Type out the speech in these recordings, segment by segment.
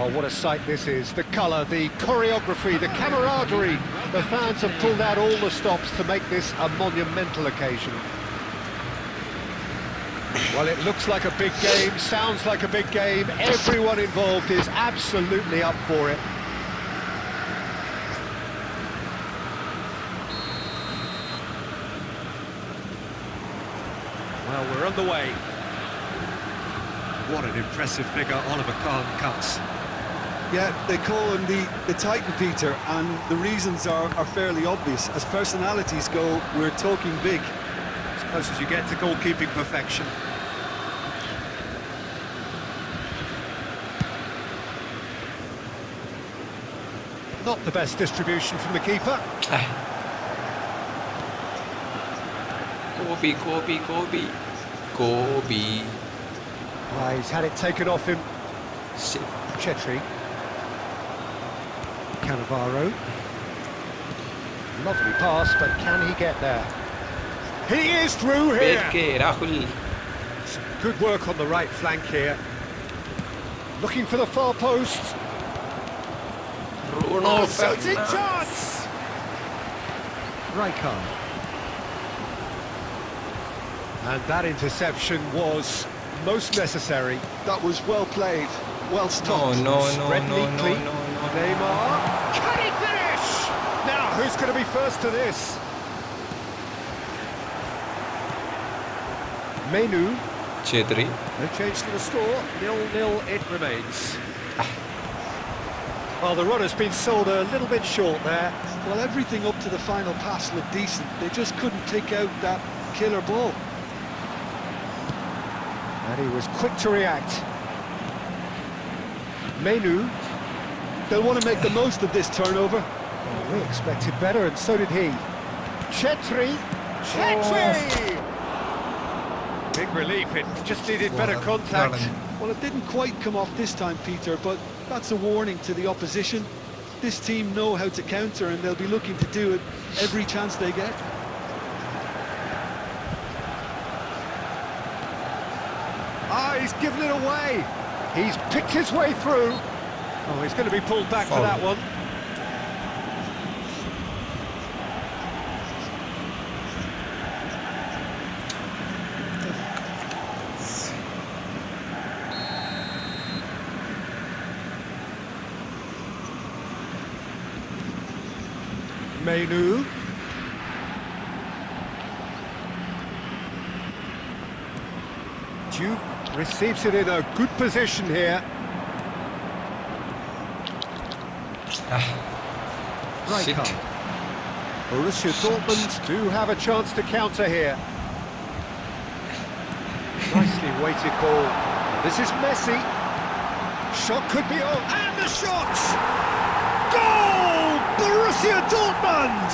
Oh, what a sight this is. The colour, the choreography, the camaraderie. The fans have pulled out all the stops to make this a monumental occasion. Well, it looks like a big game, sounds like a big game. Everyone involved is absolutely up for it. Well, we're underway. What an impressive figure Oliver Kahn cuts. Yeah, they call him the Titan, Peter, and the reasons are fairly obvious. As personalities go, we're talking big. As close as you get to goalkeeping perfection. Not the best distribution from the keeper. Kobe. Oh, he's had it taken off him. Shit. Chetri. Cannavaro. Lovely pass, but can he get there? He is through here! Rahul. Some good work on the right flank here. Looking for the far post. Bruno Shooting Fernandes. chance! Rijkaard. And that interception was most necessary. That was well played, well stopped. Spread neatly. Neymar. Can he finish? Now, who's going to be first to this? Menu. Chetri. No change to the score. 0-0 it remains. Well, the run has been sold a little bit short there. Well, everything up to the final pass looked decent. They just couldn't take out that killer ball. And he was quick to react. Menu. They'll want to make the most of this turnover. Well, we expected better, and so did he. Chetri. Big relief, it just needed better contact. Well, it didn't quite come off this time, Peter, but that's a warning to the opposition. This team know how to counter, and they'll be looking to do it every chance they get. Ah, he's given it away. He's picked his way through. Oh, he's going to be pulled back for that one. Menu. Duke receives it in a good position here. Rijkaard. Borussia Dortmund do have a chance to counter here. Nicely weighted ball. This is Messi. Shot could be on, and the shot! Goal! Borussia Dortmund!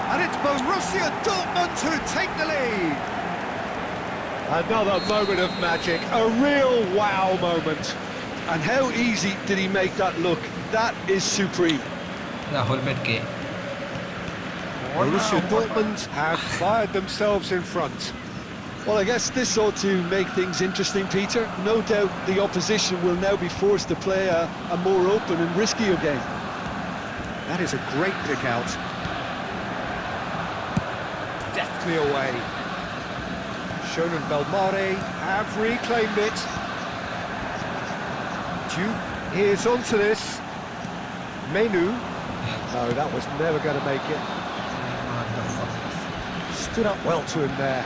And it's Borussia Dortmund who take the lead. Another moment of magic, a real wow moment. And how easy did he make that look? That is supreme. Rahul Medke. Borussia Dortmund have fired themselves in front. Well, I guess this ought to make things interesting, Peter. No doubt the opposition will now be forced to play a more open and riskier game. That is a great pick out. Deftly away. Shonen Belmare have reclaimed it. Duke is onto this. Menu. No, that was never going to make it. Stood up well to him there.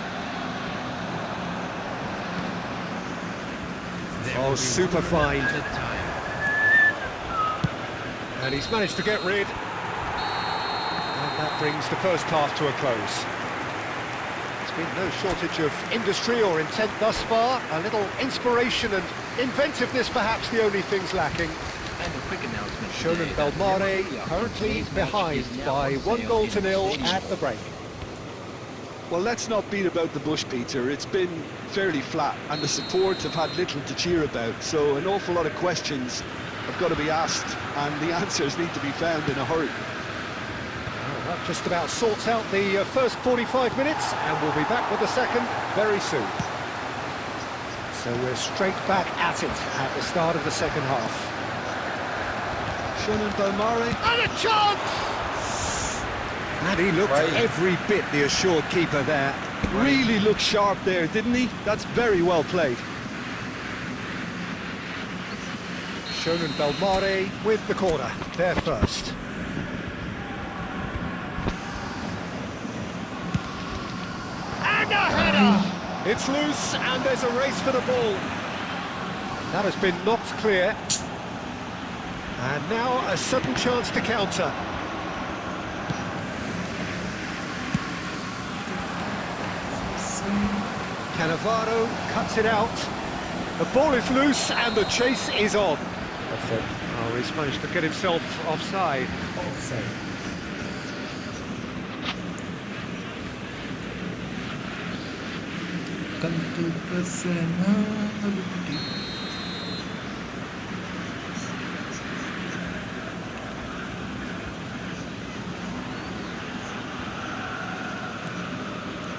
Oh, super fine. And he's managed to get rid. And That brings the first half to a close. There's been no shortage of industry or intent thus far. A little inspiration and inventiveness perhaps the only things lacking. And a quick announcement. Shonen Belmare currently behind by 1-0 at the break. Well, let's not beat about the bush, Peter. It's been fairly flat, and the support have had little to cheer about. So an awful lot of questions have got to be asked, and the answers need to be found in a hurry. Well, that just about sorts out the first 45 minutes, and we'll be back with the second very soon. So we're straight back at it at the start of the second half. Shonen Belmare. And a chance! And he looked every bit the assured keeper there. Really looked sharp there, didn't he? That's very well played. Shonen Belmare with the corner, there first. And a header! It's loose and there's a race for the ball. That has been knocked clear. And now a sudden chance to counter. Cannavaro cuts it out. The ball is loose and the chase is on. Offside. Oh, he's managed to get himself offside. Offside.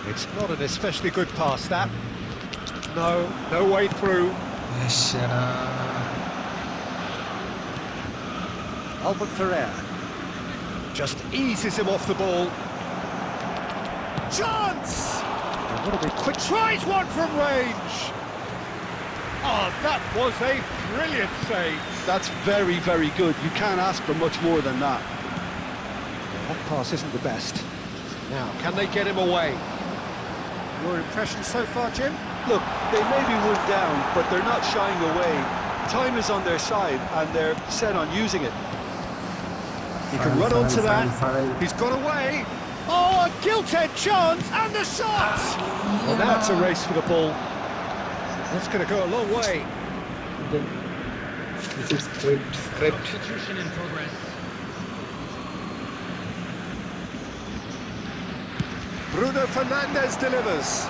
It's not an especially good pass, that. No way through. Albert Ferrer just eases him off the ball. Chance! And what a big quick tries one from range. Oh, that was a brilliant save. That's very, very good. You can't ask for much more than that. That pass isn't the best. Now, can they get him away? Your impression so far, Jim? Look, they may be one down, but they're not shying away. Time is on their side, and they're set on using it. He can run onto that. He's got away. Oh, a gilt-edged chance, and the shot! Well, now it's a race for the ball. That's going to go a long way. This is script. Substitution in progress. Bruno Fernandes delivers.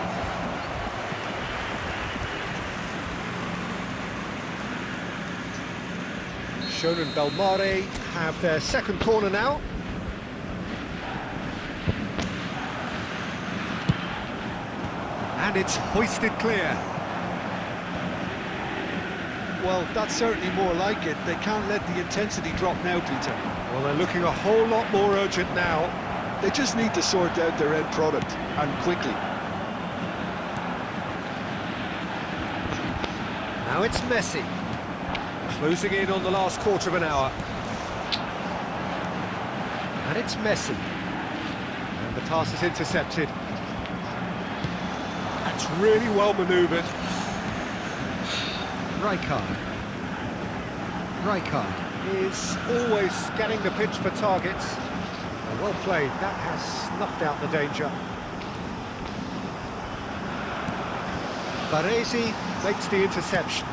Shonen Belmare have their second corner now. And it's hoisted clear. Well, that's certainly more like it. They can't let the intensity drop now, Peter. Well, they're looking a whole lot more urgent now. They just need to sort out their end product, and quickly. Now it's Messi. Closing in on the last quarter of an hour. And it's Messi. And the pass is intercepted. That's really well manoeuvred. Rijkaard is always scanning the pitch for targets. Well played, that has snuffed out the danger. Baresi makes the interception.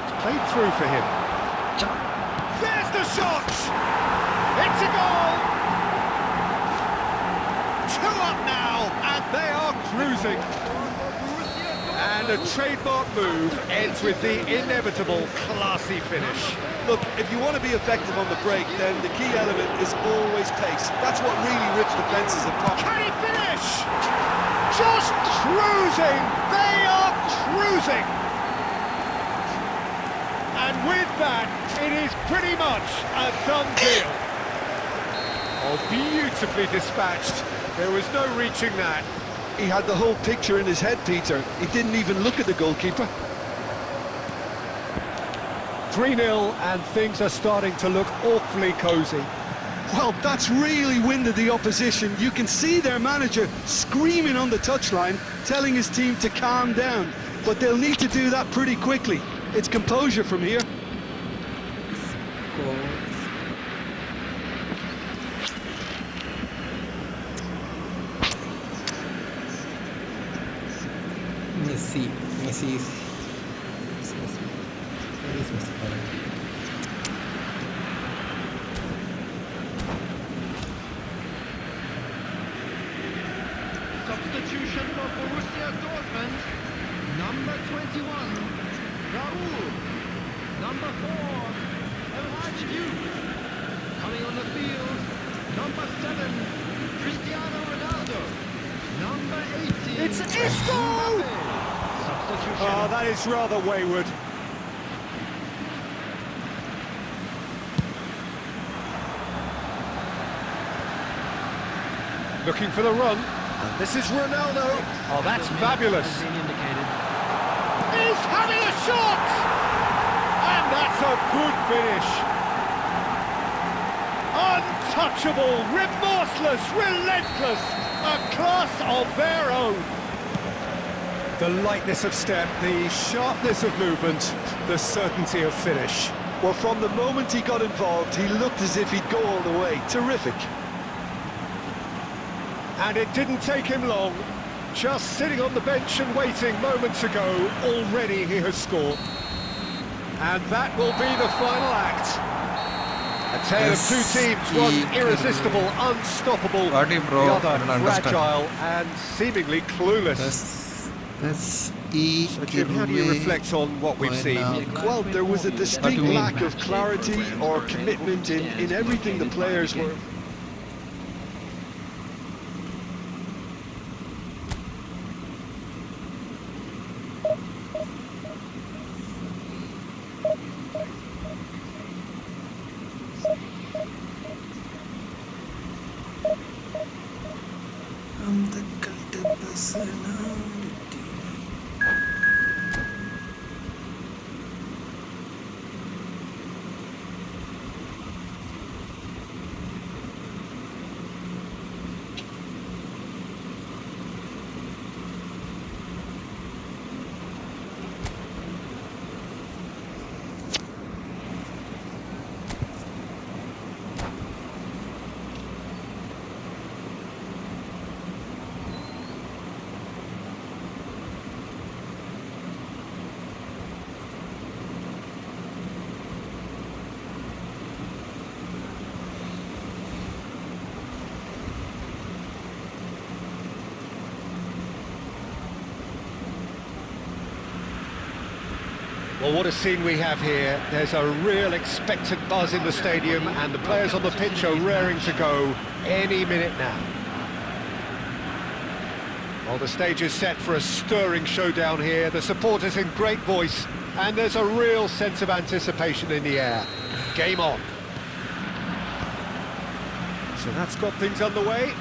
It's played through for him. There's the shot! It's a goal! 2 up now, and they are cruising. And a trademark move ends with the inevitable classy finish. Look, if you want to be effective on the break, then the key element is always pace. That's what really rips defences apart. Can he finish? Just cruising! They are cruising! And with that, it is pretty much a done deal. Oh, beautifully dispatched. There was no reaching that. He had the whole picture in his head, Peter. He didn't even look at the goalkeeper. 3-0, and things are starting to look awfully cosy. Well, that's really winded the opposition. You can see their manager screaming on the touchline, telling his team to calm down. But they'll need to do that pretty quickly. It's composure from here. Messi. Messi is Messi. Where is Messi? Substitution for Borussia Dortmund. Number 21, Raúl. Number 4, El Hadji. Coming on the field, number 7, Cristiano Ronaldo. Number 18, It's Isco! substitution. Oh, that is rather wayward. Looking for the run. And this is Ronaldo. Oh, that's fabulous. Has been indicated. He's having a shot! And that's a good finish. Untouchable, remorseless, relentless. A class of their own. The lightness of step, the sharpness of movement, the certainty of finish. Well, from the moment he got involved, he looked as if he'd go all the way. Terrific. And it didn't take him long. Just sitting on the bench and waiting moments ago, already he has scored. And that will be the final act. A tale of two teams, one irresistible, unstoppable, What do you, bro? the I other don't understand. fragile and seemingly clueless. That's So Jim, how do you reflect on what we've seen? Well, there was a distinct mean? lack of clarity or commitment in everything the players were. Well, what a scene we have here. There's a real expectant buzz in the stadium and the players on the pitch are raring to go any minute now. Well, the stage is set for a stirring showdown here. The supporters in great voice and there's a real sense of anticipation in the air. Game on. So that's got things underway.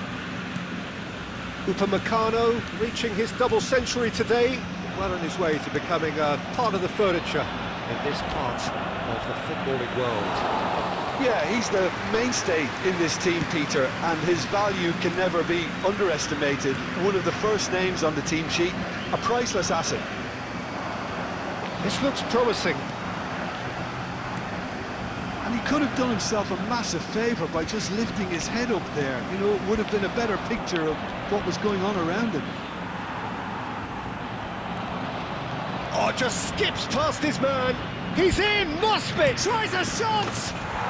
Upamecano reaching his double century today. Well on his way to becoming a part of the furniture in this part of the footballing world. Yeah, he's the mainstay in this team, Peter, and his value can never be underestimated. One of the first names on the team sheet, a priceless asset. This looks promising. And he could have done himself a massive favour by just lifting his head up there. You know, it would have been a better picture of what was going on around him. Oh, just skips past his man. He's in. Mosby tries a shot.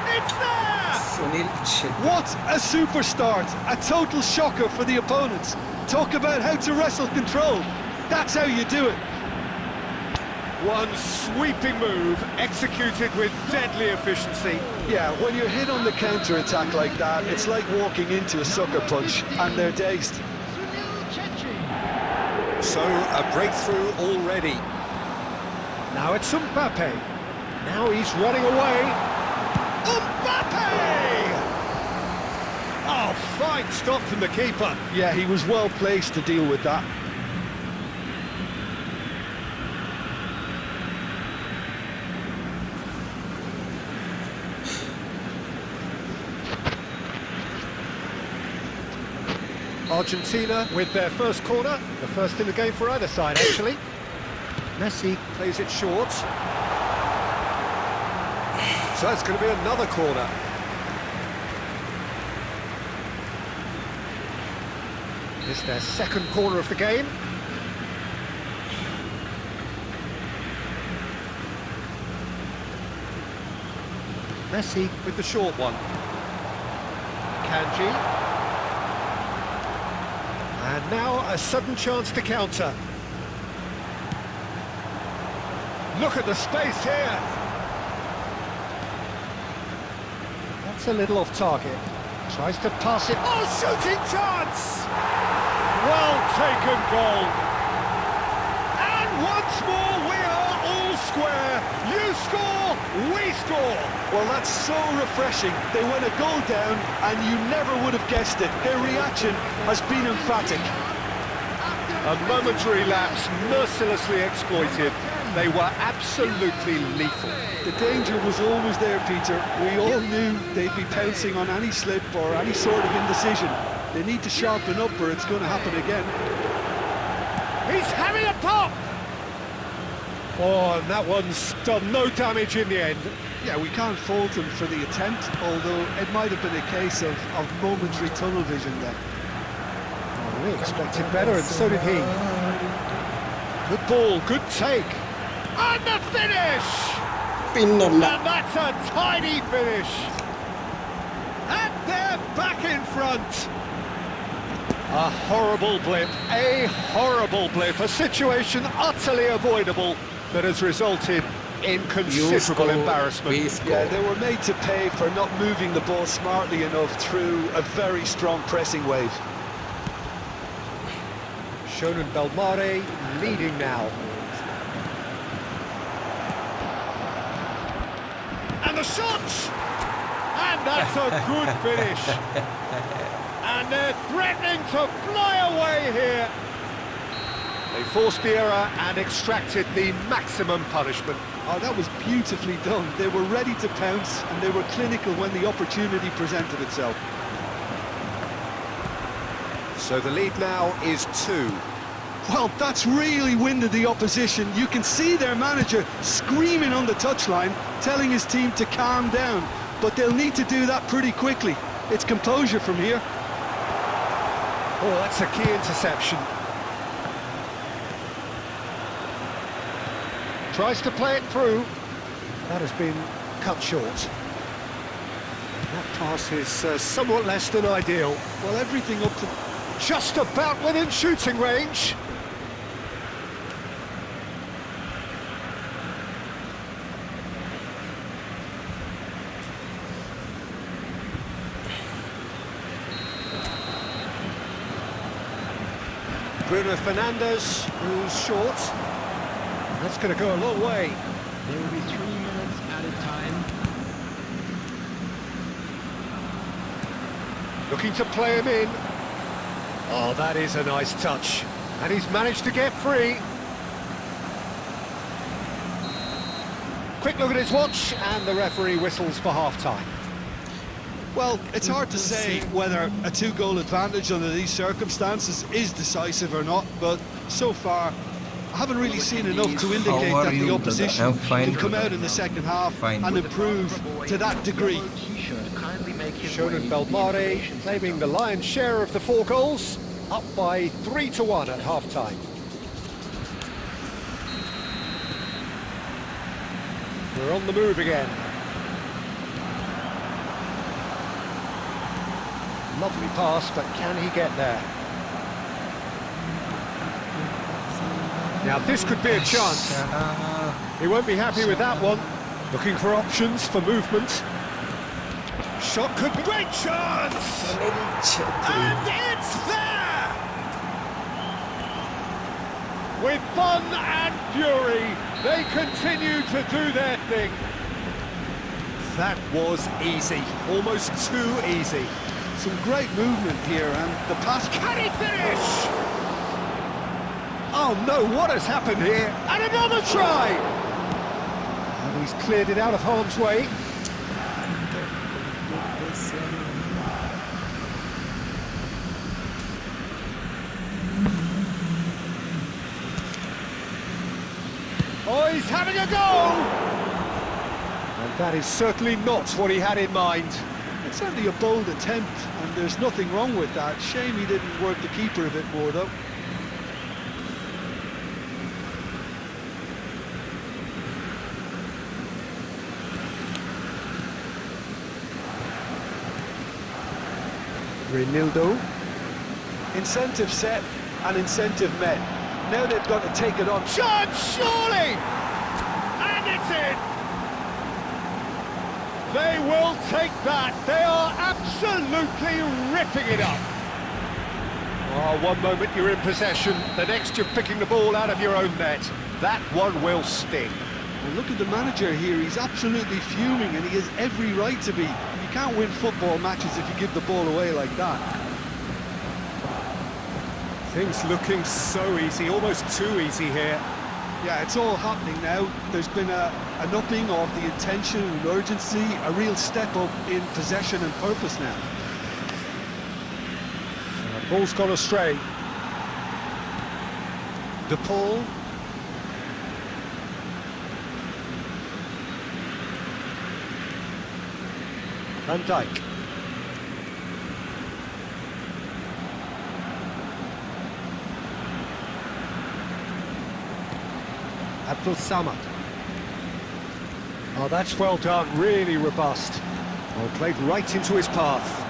It's there. Sunil Shetty. What a super start! A total shocker for the opponents. Talk about how to wrestle control. That's how you do it. One sweeping move executed with deadly efficiency. Yeah, when you're hit on the counter-attack like that, it's like walking into a sucker punch, and they're dazed. So, a breakthrough already. Now it's Mbappe. Now he's running away. Mbappe! Oh, fine stop from the keeper. Yeah, he was well placed to deal with that. Argentina with their first corner, the first in the game for either side actually. Messi plays it short. So it's going to be another corner. It's their second corner of the game. Messi with the short one. Kanji. And now a sudden chance to counter. Look at the space here. That's a little off target. Tries to pass it. Oh, shooting chance! Well taken goal. And once more we are all square. You score, we score. Well, that's so refreshing. They went a goal down and you never would have guessed it. Their reaction has been emphatic. A momentary lapse mercilessly exploited. They were absolutely lethal. The danger was always there, Peter. We all knew they'd be pouncing on any slip or any sort of indecision. They need to sharpen up or it's going to happen again. He's having a pop! Oh, and that one's done no damage in the end. Yeah, we can't fault him for the attempt, although it might have been a case of momentary tunnel vision then. Oh, we expected better, and so did he. Good ball, good take. And the finish! പിന്നല്ല And that's a tiny finish. And they're back in front. A horrible blip, a situation utterly avoidable that has resulted in considerable embarrassment. we Yeah, score. they were made to pay for not moving the ball smartly enough through a very strong pressing wave. Shonen Belmare leading now. And the shot! And that's a good finish. And they're threatening to fly away here. They forced the error and extracted the maximum punishment. Oh, that was beautifully done. They were ready to pounce and they were clinical when the opportunity presented itself. So the lead now is 2. Well, that's really winded the opposition. You can see their manager screaming on the touchline, telling his team to calm down. But they'll need to do that pretty quickly. It's composure from here. Oh, that's a key interception. Tries to play it through. That has been cut short. That pass is somewhat less than ideal. Well, everything up to... Just about within shooting range. Bruno Fernandes, who's short. That's going to go a long way. There will be 3 minutes added time. Looking to play him in. Oh, that is a nice touch. And he's managed to get free. Quick look at his watch, and the referee whistles for half-time. Well, it's hard to say whether a 2-goal advantage under these circumstances is decisive or not, but so far, I haven't really seen enough to indicate How are that the you, opposition brother? I'm fine, can come brother. out in the second half Fine. and improve to that degree. Shonen Belmare claiming the lion's share of the 4 goals, up by 3-1 at half-time. We're on the move again. Lovely pass, but can he get there? Now this could be a chance. He won't be happy with that one. Looking for options for movement. Shot could be... Great chance! And it's there! With fun and fury, they continue to do their thing. That was easy, almost too easy. Some great movement here, and the pass... Can he finish? Oh no, what has happened here? And another try! And he's cleared it out of harm's way. Oh, he's having a go! And that is certainly not what he had in mind. It's certainly a bold attempt, and there's nothing wrong with that. Shame he didn't work the keeper a bit more, though. Renildo. Incentive set and incentive met. Now they've got to take it on. Chance, surely! And it's in! They will take that. They are absolutely ripping it up. Oh, one moment you're in possession, the next you're picking the ball out of your own net. That one will sting. Well, look at the manager here. He's absolutely fuming, and he has every right to be. You can't win football matches if you give the ball away like that. Things looking so easy, almost too easy here. Yeah, it's all happening now. There's been an upping of the intention and urgency, a real step up in possession and purpose now. Ball's gone astray. De Paul. Van Dijk. Abdul Samad. Oh, that's well done, really robust. Well, played right into his path.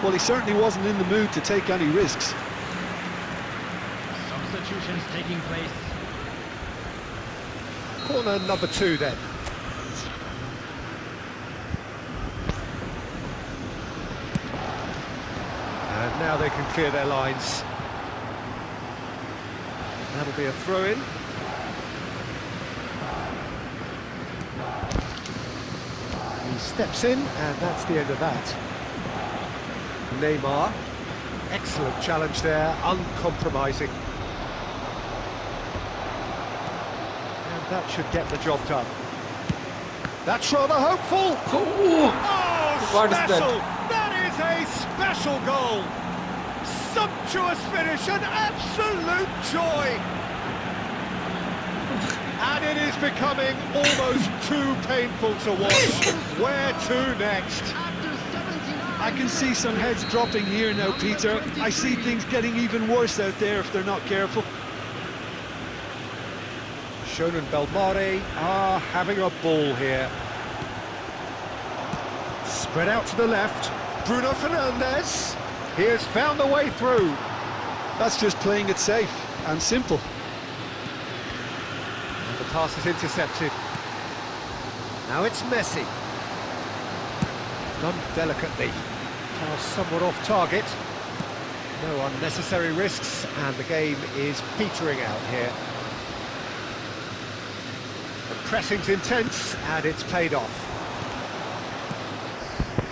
Well, he certainly wasn't in the mood to take any risks. Substitutions taking place. Corner number 2 then. And now they can clear their lines. That'll be a throw-in. He steps in, and that's the end of that. Neymar. Excellent challenge there, uncompromising. And that should get the job done. That's rather hopeful. Oh, What is that? special! That is a special goal. Sumptuous finish, an absolute joy. And it is becoming almost too painful to watch. Where to next? I can see some heads dropping here now, Peter. I see things getting even worse out there if they're not careful. Shonen Belmare are having a ball here. Spread out to the left. Bruno Fernandes. He has found the way through. That's just playing it safe and simple. And the pass is intercepted. Now it's Messi. Done delicately. Pass somewhat off target. No unnecessary risks, and the game is petering out here. The pressing's intense, and it's paid off.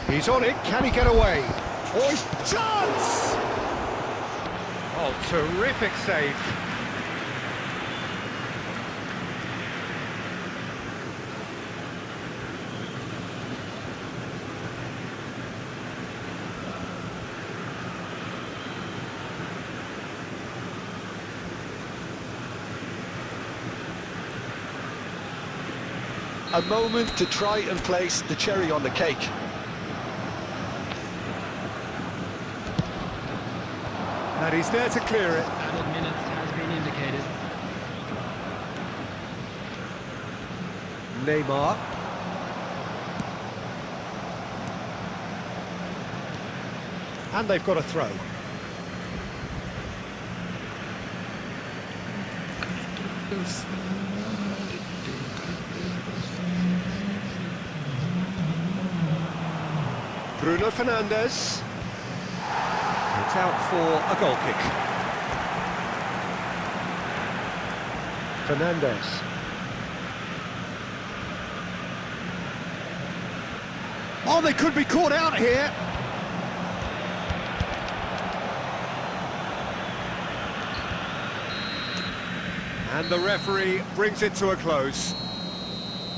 He's on it, can he get away? Oh, chance! Oh, terrific save. A moment to try and place the cherry on the cake. And he's there to clear it. Added minutes has been indicated. Neymar. And they've got a throw. Bruno Fernandes. It's out for a goal kick. Fernandes. Oh, they could be caught out here. And the referee brings it to a close.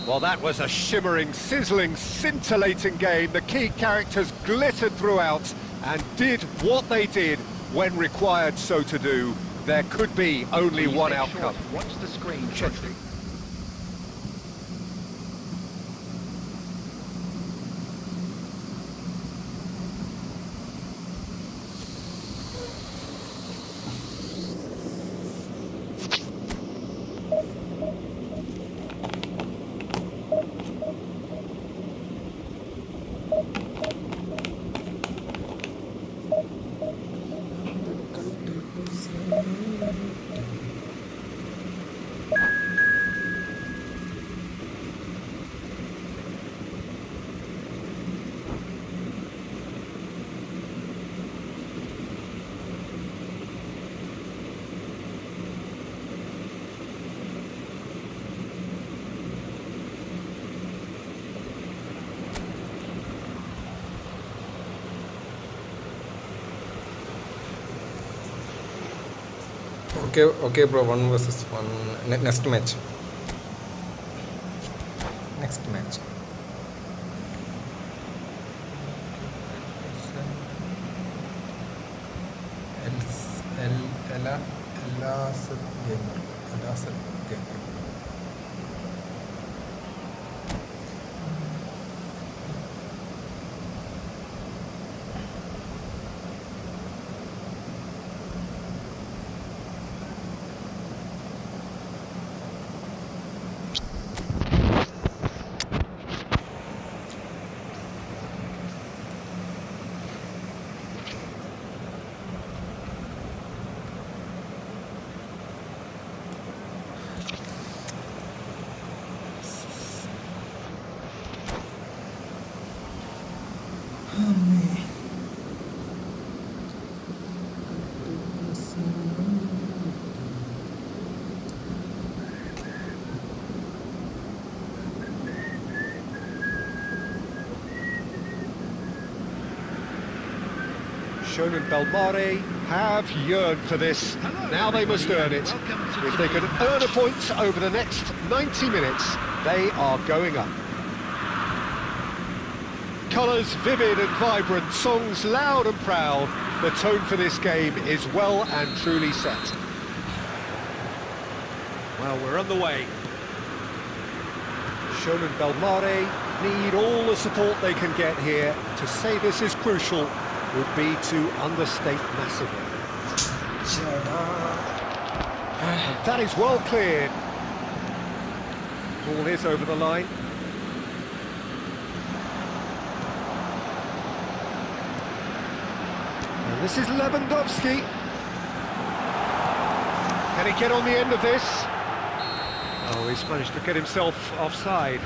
Well, that was a shimmering, sizzling, scintillating game. The key characters glittered throughout and did what they did when required so to do. There could be only one outcome. Watch the screen. Chesney. Okay, bro. 1 versus 1. Next match. Next match. Elasset Gamer. Elasset Gamer. Shonen Belmare have yearned for this. Now they must earn it. If they can earn a point over the next 90 minutes, they are going up. Colours vivid and vibrant, songs loud and proud. The tone for this game is well and truly set. Well, we're on the way. Shonen Belmare need all the support they can get here. To say this is crucial would be to understate massively. And that is well cleared. Ball is over the line. And this is Lewandowski. Can he get on the end of this? Oh, he's managed to get himself offside.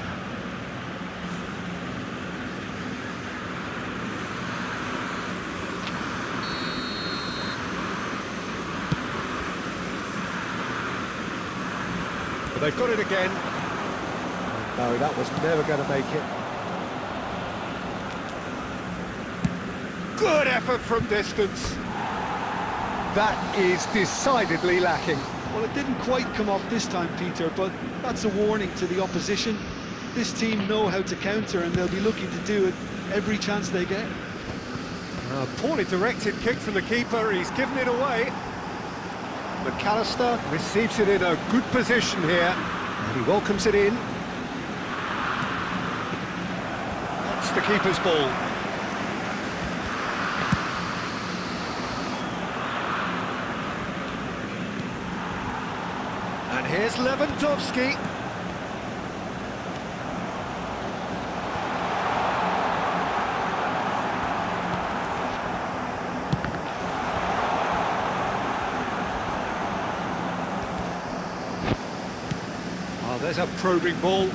But they've got it again. No, that was never going to make it. Good effort from distance. That is decidedly lacking. Well, it didn't quite come off this time, Peter, but that's a warning to the opposition. This team know how to counter, and they'll be looking to do it every chance they get. A poorly directed kick from the keeper, he's given it away. McAllister receives it in a good position here, and he welcomes it in. That's the keeper's ball. And here's Lewandowski. Oh, there's a probing ball.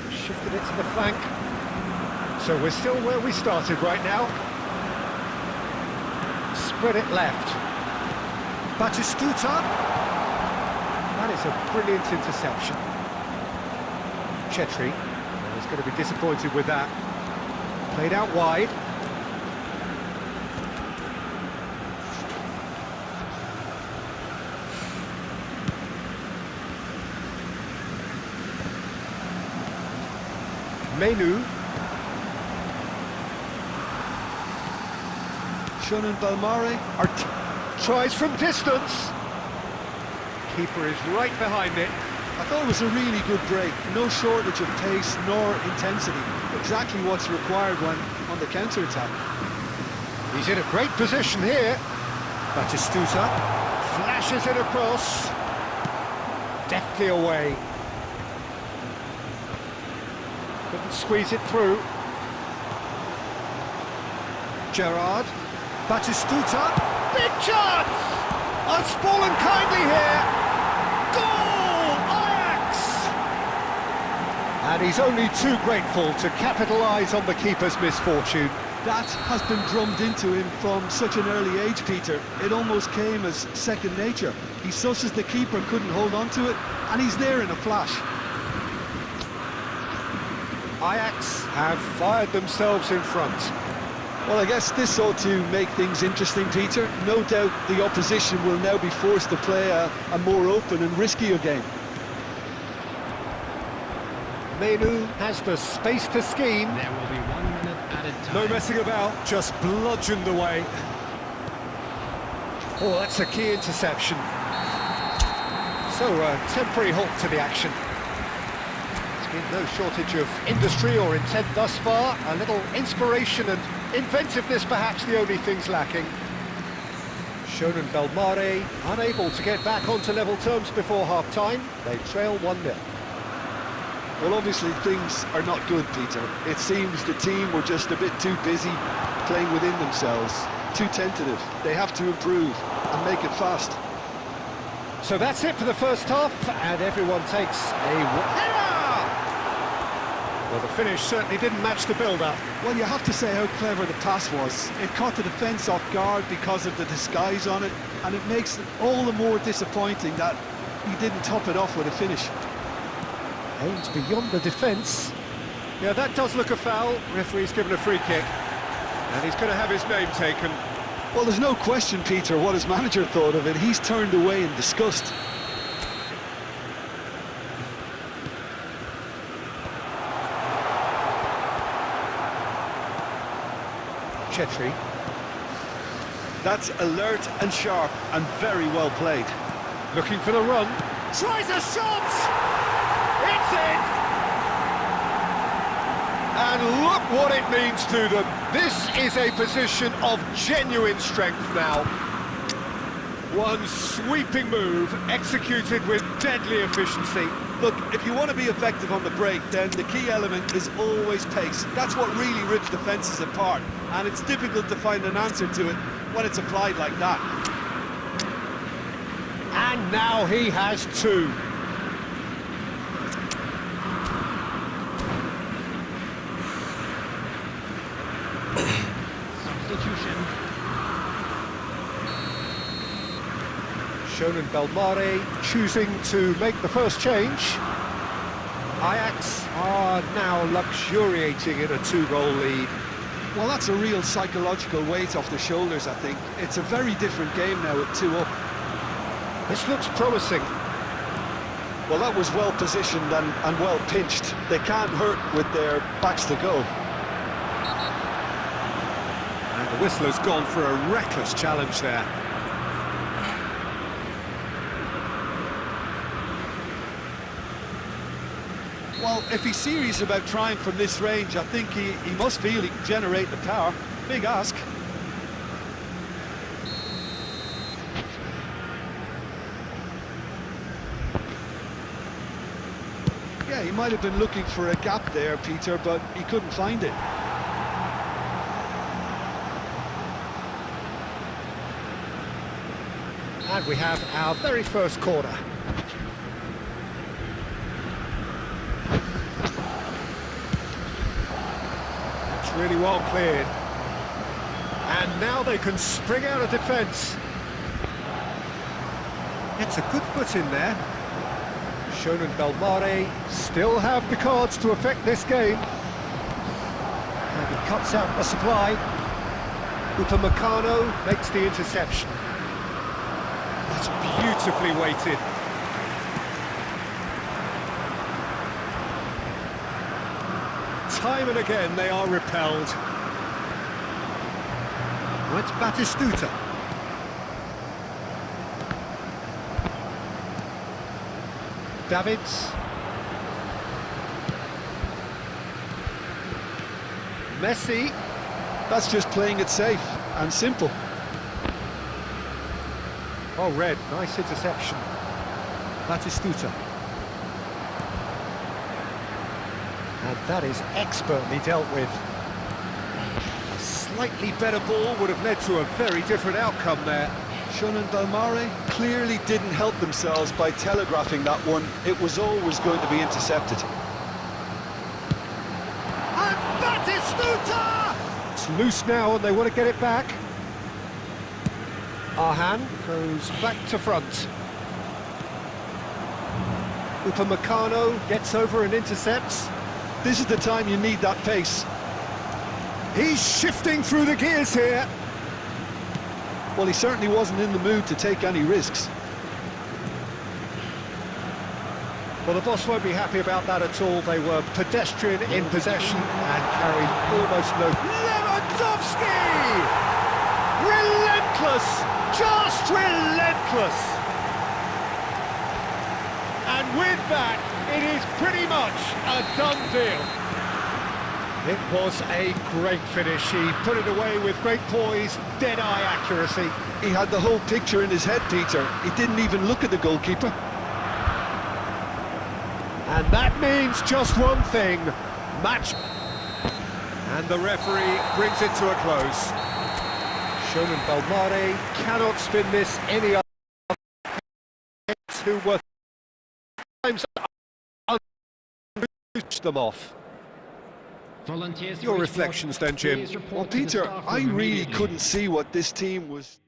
Shifted it to the flank. So we're still where we started right now. Spread it left. Batistuta. That is a brilliant interception. Chetri is going to be disappointed with that. Played out wide. Menu. Shonen Belmare Tries from distance. Keeper is right behind it. I thought it was a really good break. No shortage of pace nor intensity. Exactly what's required when on the counter-attack. He's in a great position here. Batistuta flashes it across. Deftly away. Couldn't squeeze it through. Gerrard. Batistuta. Big chance! Unspoilen kindly here. Goal! Ajax! And he's only too grateful to capitalise on the keeper's misfortune. That has been drummed into him from such an early age, Peter. It almost came as second nature. He susses the keeper couldn't hold on to it, and he's there in a flash. Ajax have fired themselves in front. Well, I guess this ought to make things interesting, Peter. No doubt the opposition will now be forced to play a more open and riskier game. Menu has the space to scheme. There will be 1 minute added time. No messing about, just bludgeoned away. Oh, that's a key interception. So, a temporary halt to the action. There's been no shortage of industry or intent thus far. A little inspiration and inventiveness, perhaps the only things lacking. Shonan Belmare unable to get back onto level terms before half-time. They trail 1-0. Well, obviously things are not good, Peter. It seems the team were just a bit too busy playing within themselves, too tentative. They have to improve and make it fast. So that's it for the first half, and everyone takes a... Well, the finish certainly didn't match the build-up. Well, you have to say how clever the pass was. It caught the defence off guard because of the disguise on it, and it makes it all the more disappointing that he didn't top it off with a finish. Aims beyond the defence. Yeah, that does look a foul. Referee's given a free kick, and he's going to have his name taken. Well, there's no question, Peter, what his manager thought of it. He's turned away in disgust. Chetri. That's alert and sharp and very well played. Looking for the run. Tries a shot! It's in! And look what it means to them. This is a position of genuine strength now. One sweeping move, executed with deadly efficiency. Look, if you want to be effective on the break, then the key element is always pace. That's what really rips defences apart, and it's difficult to find an answer to it when it's applied like that. And now he has two. Substitution. Shonan Belmare choosing to make the first change. Ajax are now luxuriating in a 2-goal lead. Well, that's a real psychological weight off the shoulders, I think. It's a very different game now at 2 up. This looks promising. Well, that was well positioned and well pinched. They can't hurt with their backs to go. And the whistler's gone for a reckless challenge there. Well, if he's serious about trying from this range, I think he must feel he can generate the power. Big ask. Yeah, he might have been looking for a gap there, Peter, but he couldn't find it. And we have our very first corner. That's really well cleared. And now they can spring out of defence. It's a good foot in there. Shonan Belmare still have the cards to affect this game. And he cuts out the supply. Upamecano makes the interception. That's beautifully weighted. Time and again they are repelled. Oh, it's Batistuta. Davids. Messi. That's just playing it safe and simple. Oh, Red, nice interception. Batistuta. And that is expertly dealt with. A slightly better ball would have led to a very different outcome there. Shonan Belmare clearly didn't help themselves by telegraphing that one. It was always going to be intercepted. And Batistuta! It's loose now and they want to get it back. Arhan goes back to front. Upamecano gets over and intercepts. This is the time you need that pace. He's shifting through the gears here. Well, he certainly wasn't in the mood to take any risks. Well, the boss won't be happy about that at all. They were pedestrian in possession and carried almost no... Lewandowski! Relentless! Just relentless! And with that, it is pretty much a done deal. It was a great finish. He put it away with great poise, dead-eye accuracy. He had the whole picture in his head, Peter. He didn't even look at the goalkeeper. And that means just one thing, match. And the referee brings it to a close. Shonen Belmare cannot spin this any other. Who were times them off. Volunteers. Your reflections then, Jim. Well, Peter, I really couldn't see what this team was...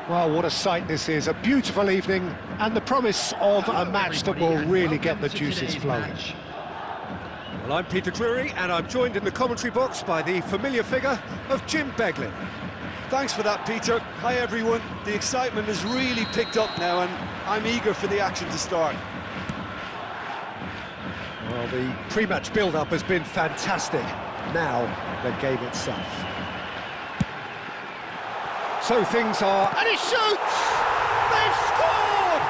Well, what a sight this is. A beautiful evening and the promise of a match that will really get the juices flowing. Well, I'm Peter Drury, and I'm joined in the commentary box by the familiar figure of Jim Beglin. Thanks for that, Peter. Hi, everyone. The excitement has really picked up now, and I'm eager for the action to start. Well, the pre-match build-up has been fantastic. Now, the game itself. So things are... And he shoots! They've scored!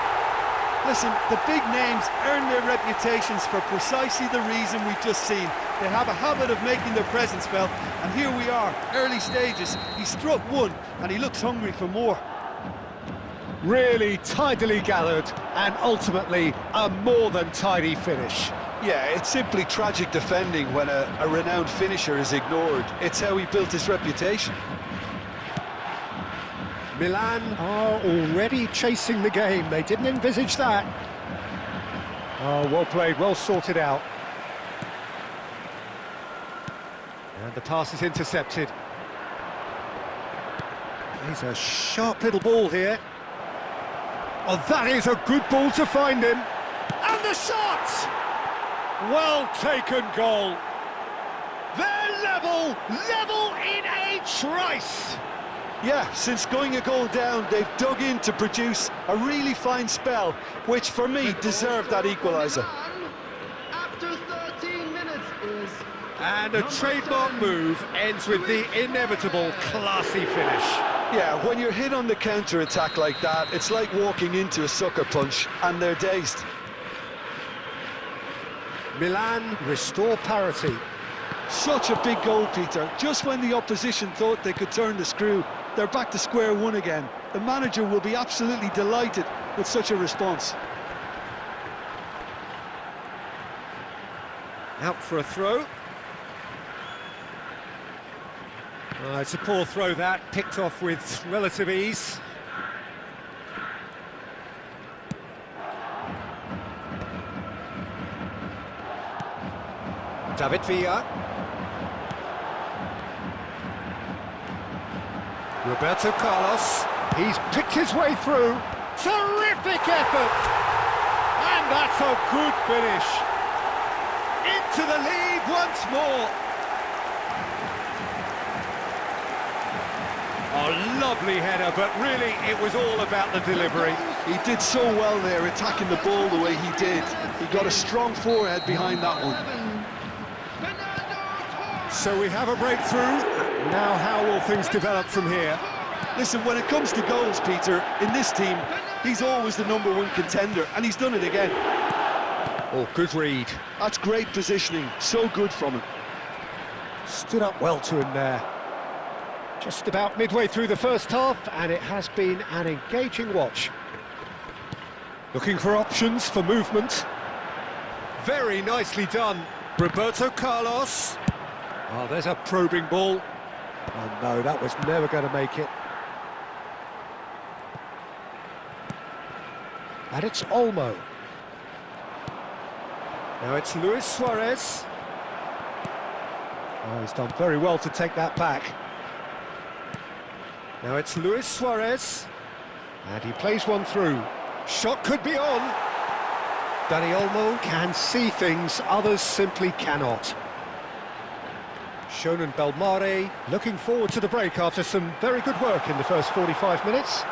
Listen, the big names earn their reputations for precisely the reason we've just seen. They have a habit of making their presence felt, and here we are, early stages. He struck one, and he looks hungry for more. Really tidily gathered, and ultimately a more than tidy finish. Yeah, it's simply tragic defending when a renowned finisher is ignored. It's how he built his reputation. Milan are already chasing the game. They didn't envisage that. Oh, well played, well sorted out. And the pass is intercepted. He's a sharp little ball here. Oh, that is a good ball to find him. And the shot! Well taken goal. They're level in a trice. Yeah, since going a goal down, they've dug in to produce a really fine spell, which for me deserved that equaliser. After 13 minutes is... And a trademark move ends with the inevitable classy finish. Yeah, when you're hit on the counter-attack like that, it's like walking into a sucker punch, and they're dazed. Milan restore parity. Such a big goal, Peter. Just when the opposition thought they could turn the screw, they're back to square one again. The manager will be absolutely delighted with such a response. Out for a throw. It's a poor throw that, picked off with relative ease. David Villa. Roberto Carlos. He's picked his way through. Terrific effort! And that's a good finish. Into the lead once more. A lovely header, but really it was all about the delivery. He did so well there, attacking the ball the way he did. He got a strong forehead behind that one. So we have a breakthrough. Now how will things develop from here? Listen, when it comes to goals, Peter, in this team, he's always the #1 contender, and he's done it again. Oh, good read. That's great positioning, so good from him. Stood up well to him there. Just about midway through the first half, and it has been an engaging watch. Looking for options for movement. Very nicely done. Roberto Carlos. Oh, there's a probing ball. Oh no, that was never going to make it. And it's Olmo. Now it's Luis Suarez. Oh, he's done very well to take that back. Now it's Luis Suarez. And he plays one through. Shot could be on. Dani Olmo can see things others simply cannot. Shonen Belmare looking forward to the break after some very good work in the first 45 minutes.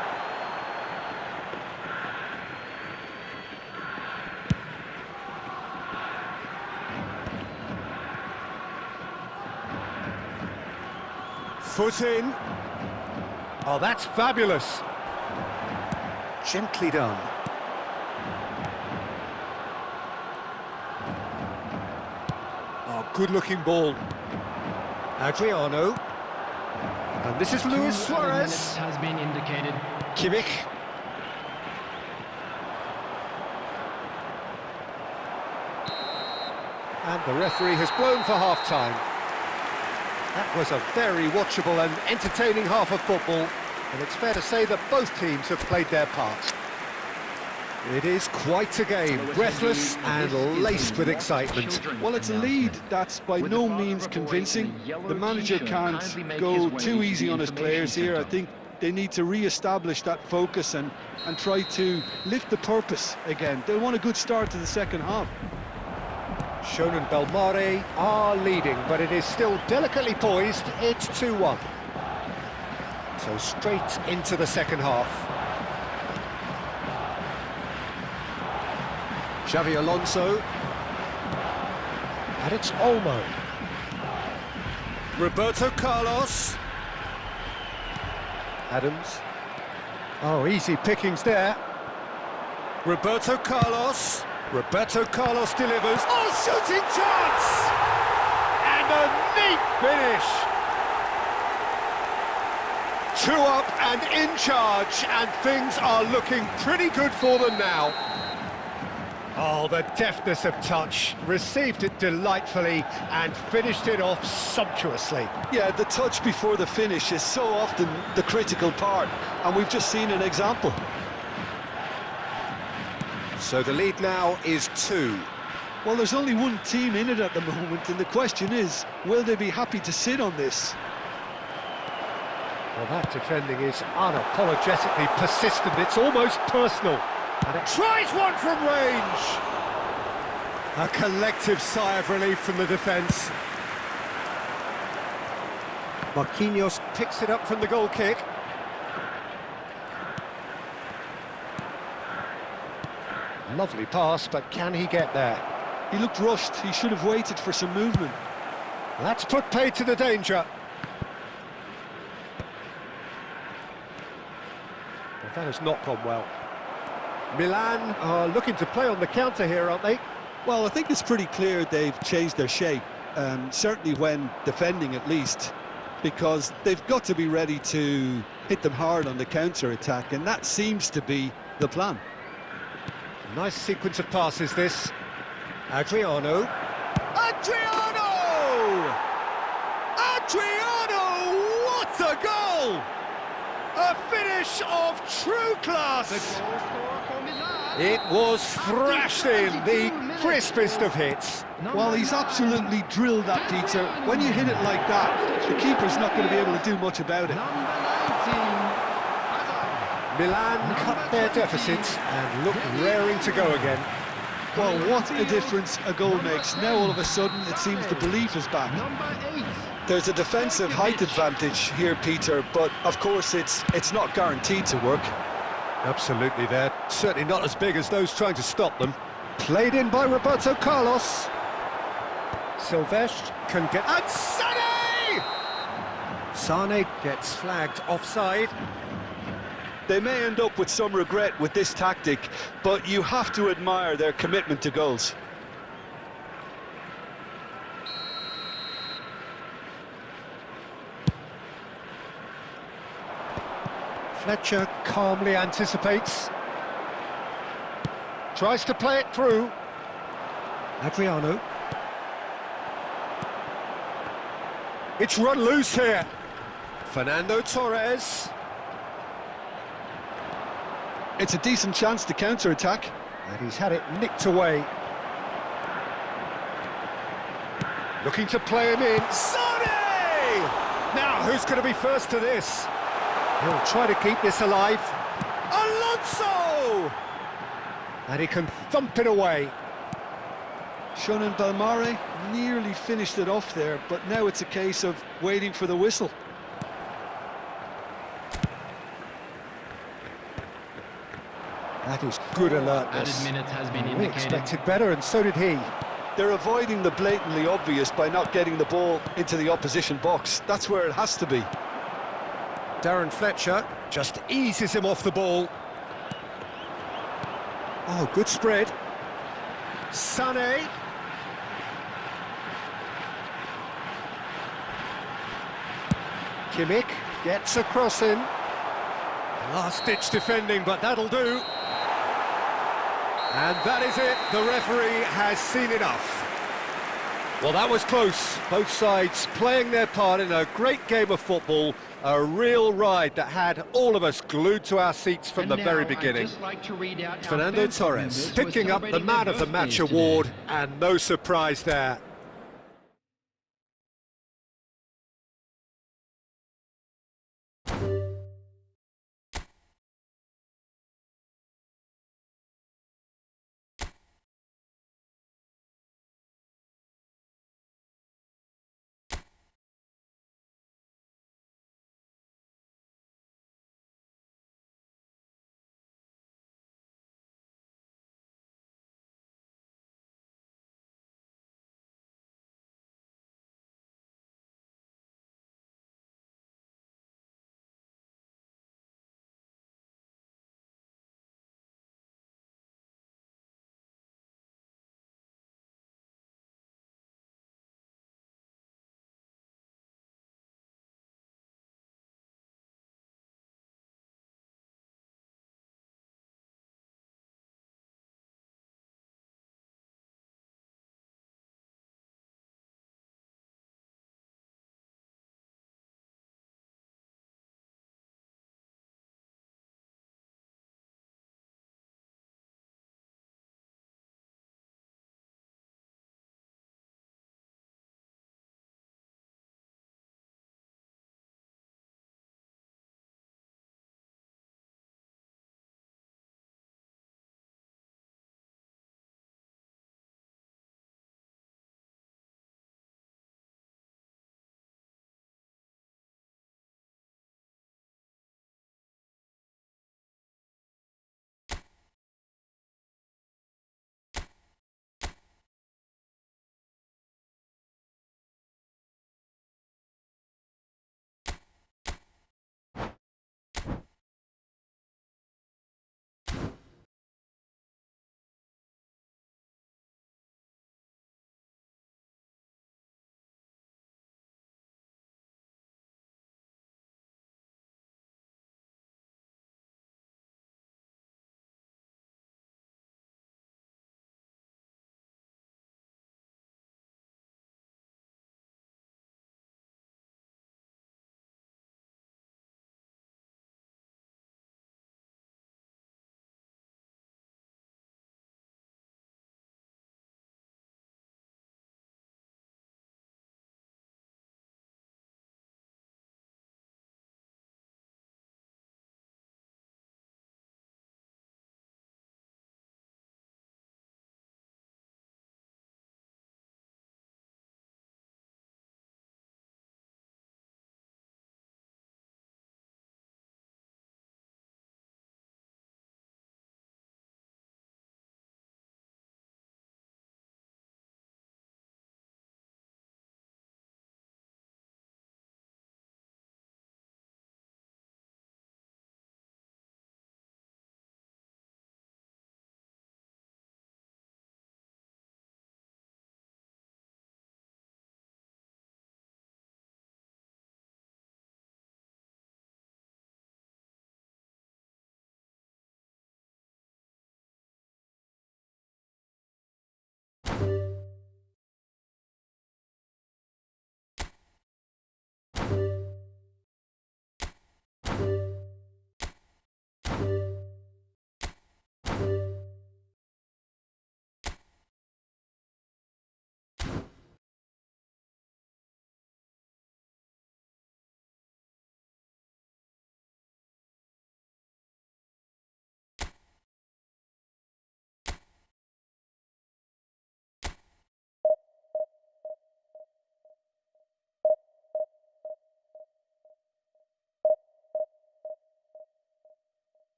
Foot in. Oh, that's fabulous. Gently done. Oh, good-looking ball. Adriano. And this is Luis Suarez. Has been indicated. Kimmich. And the referee has blown for half-time. That was a very watchable and entertaining half of football, and it's fair to say that both teams have played their part. It is quite a game, breathless and laced with excitement. Well, it's a lead that's by no means convincing. The manager can't go too easy on his players here. I think they need to re-establish that focus and try to lift the purpose again. They want a good start to the second half. Shonen Belmare are leading, but it is still delicately poised. It's 2-1. So straight into the second half. Xavi Alonso. And it's Olmo. Roberto Carlos. Adams. Oh, easy pickings there. Roberto Carlos. Roberto Carlos delivers. Oh, shooting chance! And a neat finish. 2 up and in charge, and things are looking pretty good for them now. Oh, the deftness of touch, received it delightfully and finished it off sumptuously. Yeah, the touch before the finish is so often the critical part, and we've just seen an example. So the lead now is 2. Well, there's only one team in it at the moment, and the question is, will they be happy to sit on this? Well, that defending is unapologetically persistent. It's almost personal. And it tries one from range. A collective sigh of relief from the defence. Marquinhos picks it up from the goal kick. Lovely pass, but can he get there? He looked rushed. He should have waited for some movement. That's put paid to the danger. Well, that has not gone well. Milan are looking to play on the counter here, aren't they? Well, I think it's pretty clear they've changed their shape, certainly when defending at least, because they've got to be ready to hit them hard on the counter-attack, and that seems to be the plan. Nice sequence of passes, this. Adriano. Adriano! Adriano! What a goal! A finish of true class! It was thrashed in, the crispest of hits. Well, he's absolutely drilled that, Peter. When you hit it like that, the keeper's not going to be able to do much about it. Milan cut their deficit and look raring to go again. Well, what a difference a goal makes. Now, all of a sudden, it seems the belief is back. There's a defensive height advantage here, Peter, but of course it's not guaranteed to work. Absolutely, they're certainly not as big as those trying to stop them. Played in by Roberto Carlos. Silvestre can get... And Sané! Sané gets flagged offside. They may end up with some regret with this tactic, but you have to admire their commitment to goals. Fletcher calmly anticipates. Tries to play it through. Adriano. It's run loose here. Fernando Torres. It's a decent chance to counter-attack. And he's had it nicked away. Looking to play him in. Sané! Now, who's going to be first to this? He'll try to keep this alive. Alonso! And he can thump it away. Shonen Belmare nearly finished it off there, but now it's a case of waiting for the whistle. That is good alertness. Added minutes has been We indicated. expected better, and so did he. They're avoiding the blatantly obvious by not getting the ball into the opposition box. That's where it has to be. Darren Fletcher just eases him off the ball. Oh, good spread. Sané. Kimmich gets across him. Last-ditch defending, but that'll do. And that is it. The referee has seen enough. Well, that was close. Both sides playing their part in a great game of football. A real ride that had all of us glued to our seats from the very beginning. Fernando Torres picking up the Man of the Match award, and no surprise there.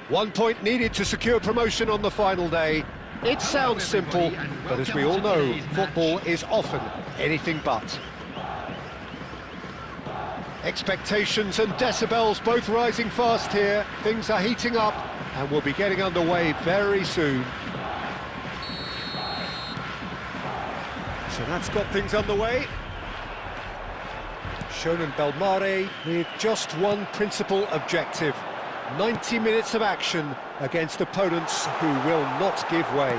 1 point needed to secure promotion on the final day. It sounds simple, but as we all know, football is often anything but. Expectations and decibels both rising fast here. Things are heating up and we'll be getting underway very soon. So that's got things underway. Shonen Belmare with just one principal objective. 90 minutes of action against opponents who will not give way.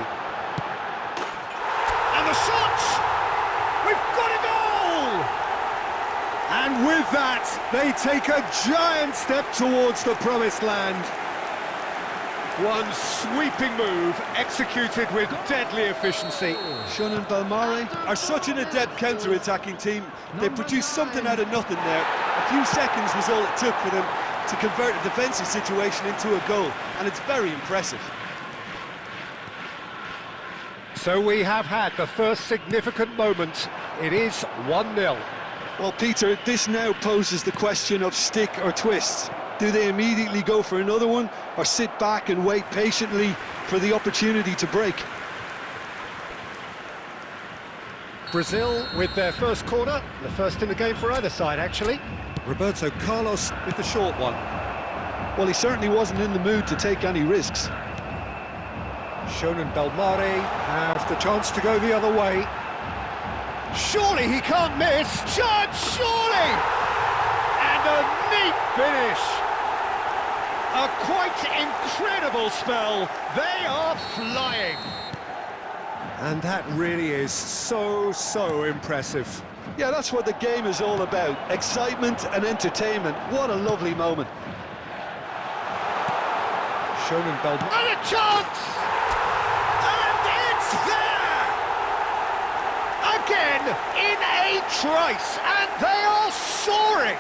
And the shot! We've got a goal! And with that, they take a giant step towards the promised land. One sweeping move, executed with deadly efficiency. Shonen Belmare are such an adept counter-attacking team. They produced something out of nothing there. A few seconds was all it took for them to convert a defensive situation into a goal, and it's very impressive. So we have had the first significant moment. It is 1-0. Well, Peter, this now poses the question of stick or twist. Do they immediately go for another one, or sit back and wait patiently for the opportunity to break? Brazil with their first corner, the first in the game for either side, actually. Roberto Carlos with the short one. Well, he certainly wasn't in the mood to take any risks. Shonen Belmare has the chance to go the other way. Surely he can't miss! Chance, surely! And a neat finish! A quite incredible spell. They are flying. And that really is so impressive. Yeah, that's what the game is all about. Excitement and entertainment. What a lovely moment. Shonen Belmare. And a chance! And it's there! Again, in a trice, and they are soaring!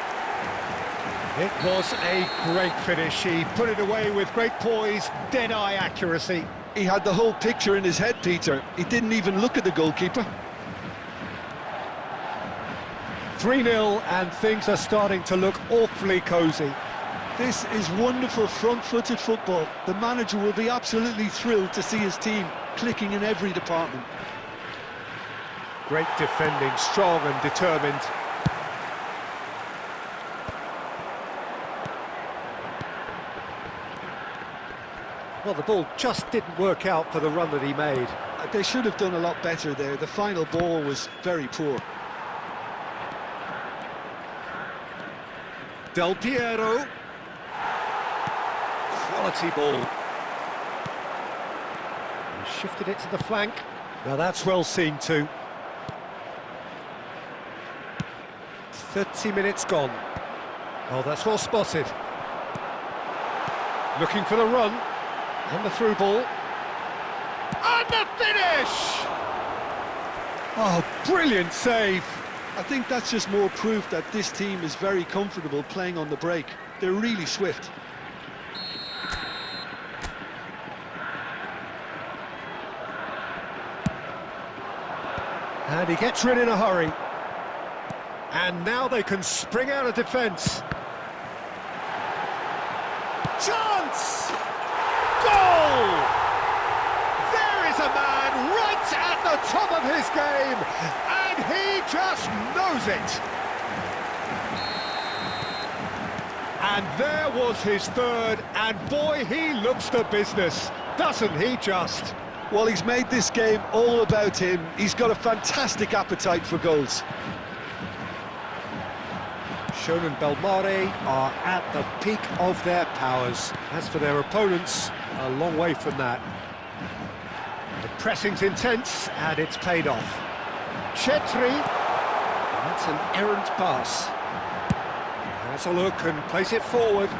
It was a great finish. He put it away with great poise, dead-eye accuracy. He had the whole picture in his head, Peter. He didn't even look at the goalkeeper. 3-0, and things are starting to look awfully cosy. This is wonderful front-footed football. The manager will be absolutely thrilled to see his team clicking in every department. Great defending, strong and determined. Well, the ball just didn't work out for the run that he made. They should have done a lot better there. The final ball was very poor. Del Piero. Quality ball. He shifted it to the flank. Now that's well seen too. 30 minutes gone. Oh, that's well spotted. Looking for the run. And the through ball. And the finish! Oh, brilliant save. I think that's just more proof that this team is very comfortable playing on the break. They're really swift. And he gets rid in a hurry. And now they can spring out of defence. Chance! Goal! There is a man right at the top of his game, and he just knows it. And there was his third, and boy, he looks the business, doesn't he just? Well, he's made this game all about him. He's got a fantastic appetite for goals. Shonen Belmare are at the peak of their powers. As for their opponents, a long way from that. The pressing's intense, and it's paid off. Chetri, that's an errant pass. Has a look and plays it forward.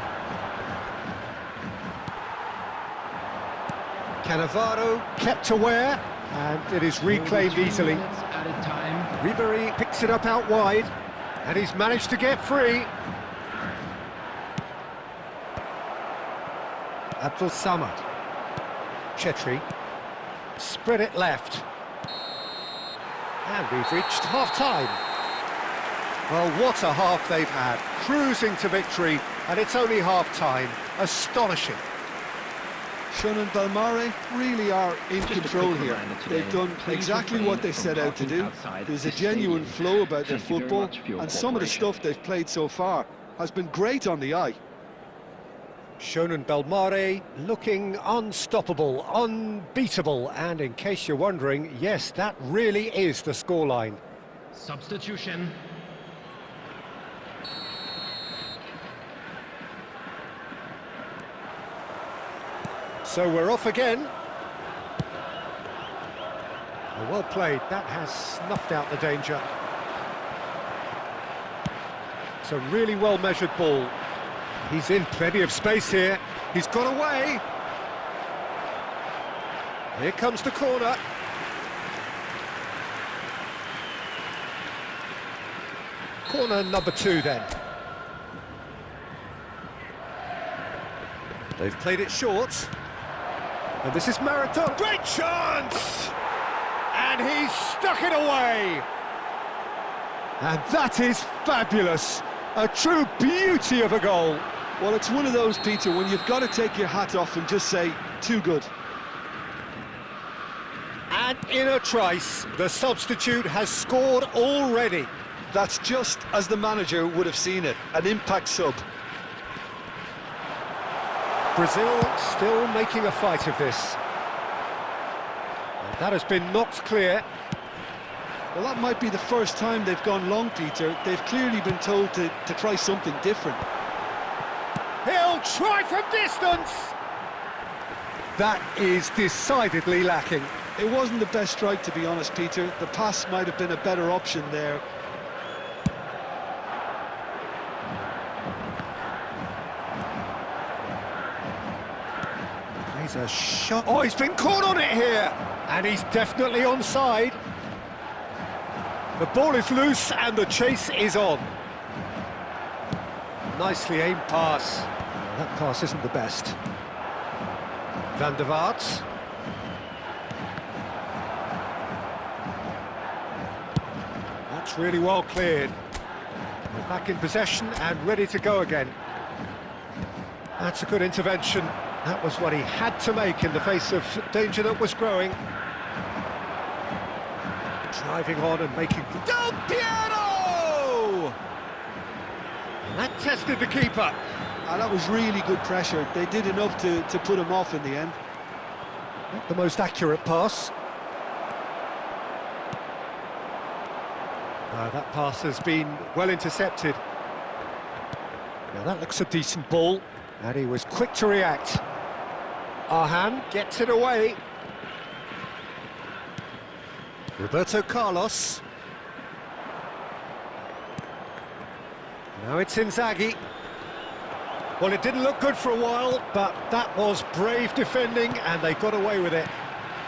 Cannavaro kept aware, and it is reclaimed easily. Added time. Ribery picks it up out wide, and he's managed to get free. Abdul Samad. Chetri. Spread it left. And we've reached half-time. Well, what a half they've had. Cruising to victory, and it's only half-time. Astonishing. Shonen Belmare really are in Just a control quick here. reminder today, They've done please exactly refrain what they from set out to parking do. outside There's a this genuine stadium. flow about their Thank you very football, much for your and some of the cooperation. stuff they've played so far has been great on the eye. Shonen Belmare looking unstoppable, unbeatable, and in case you're wondering, yes, that really is the scoreline. Substitution. So we're off again. Well played, that has snuffed out the danger. It's a really well measured ball. He's in plenty of space here. He's got away. Here comes the corner. Corner number 2 then. They've played it short. And this is Marathon. Great chance! And he's stuck it away. And that is fabulous. A true beauty of a goal. Well, it's one of those, Peter, when you've got to take your hat off and just say, too good. And in a trice, the substitute has scored already. That's just as the manager would have seen it, an impact sub. Brazil still making a fight of this. And that has been knocked clear. Well, that might be the first time they've gone long, Peter. They've clearly been told to try something different. He'll try from distance! That is decidedly lacking. It wasn't the best strike, to be honest, Peter. The pass might have been a better option there. He's a shot. Oh, he's been caught on it here! And he's definitely onside. The ball is loose and the chase is on. Nicely aimed pass. That pass isn't the best. Van der Vaart. That's really well cleared. We're back in possession and ready to go again. That's a good intervention. That was what he had to make in the face of danger that was growing. Driving on and making... Del Piero! And that tested the keeper. And that was really good pressure. They did enough to put him off in the end. Not the most accurate pass. That pass has been well intercepted. Now that looks a decent ball, and he was quick to react. Arhan gets it away. Roberto Carlos. Now it's Inzaghi. Well, it didn't look good for a while, but that was brave defending, and they got away with it.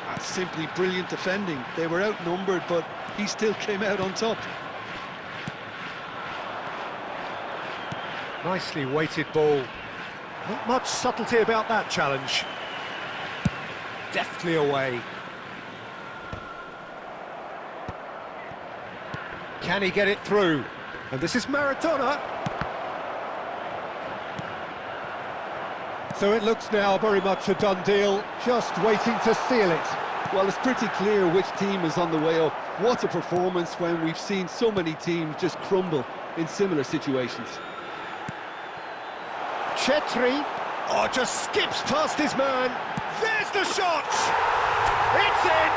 That's simply brilliant defending. They were outnumbered, but he still came out on top. Nicely weighted ball. Not much subtlety about that challenge. Deftly away. Can he get it through? And this is Maradona. So it looks now very much a done deal, just waiting to seal it. Well, it's pretty clear which team is on the way up. What a performance when we've seen so many teams just crumble in similar situations. Chetri, oh, just skips past his man. There's the shot! It's in!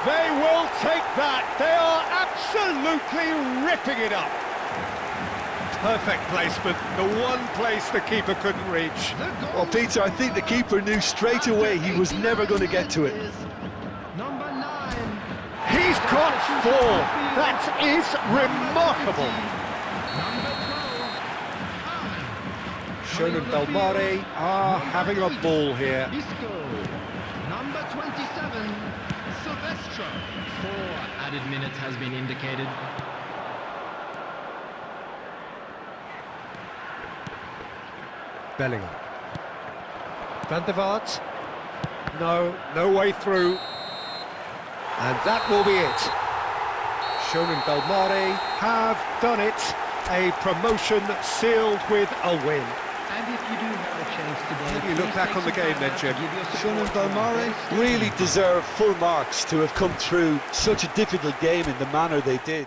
They will take that. They are absolutely ripping it up. Perfect placement, the one place the keeper couldn't reach. Well, Peter, I think the keeper knew straight away he was never going to get to it. Number 9. He's got 4. That is remarkable. Shonen Belmare are having a ball here. Isco. Number 27. Silvestre. 4 added minutes has been indicated. Bellingham. Van der Vaart. No way through. And that will be it. Shonen Belmare have done it. A promotion sealed with a win. And if you do have a chance today, How do you look please back take on the some game time then, out Jim? to give your Shun and support to Balmare your really deserve full marks to have come through such a difficult game in the manner they did.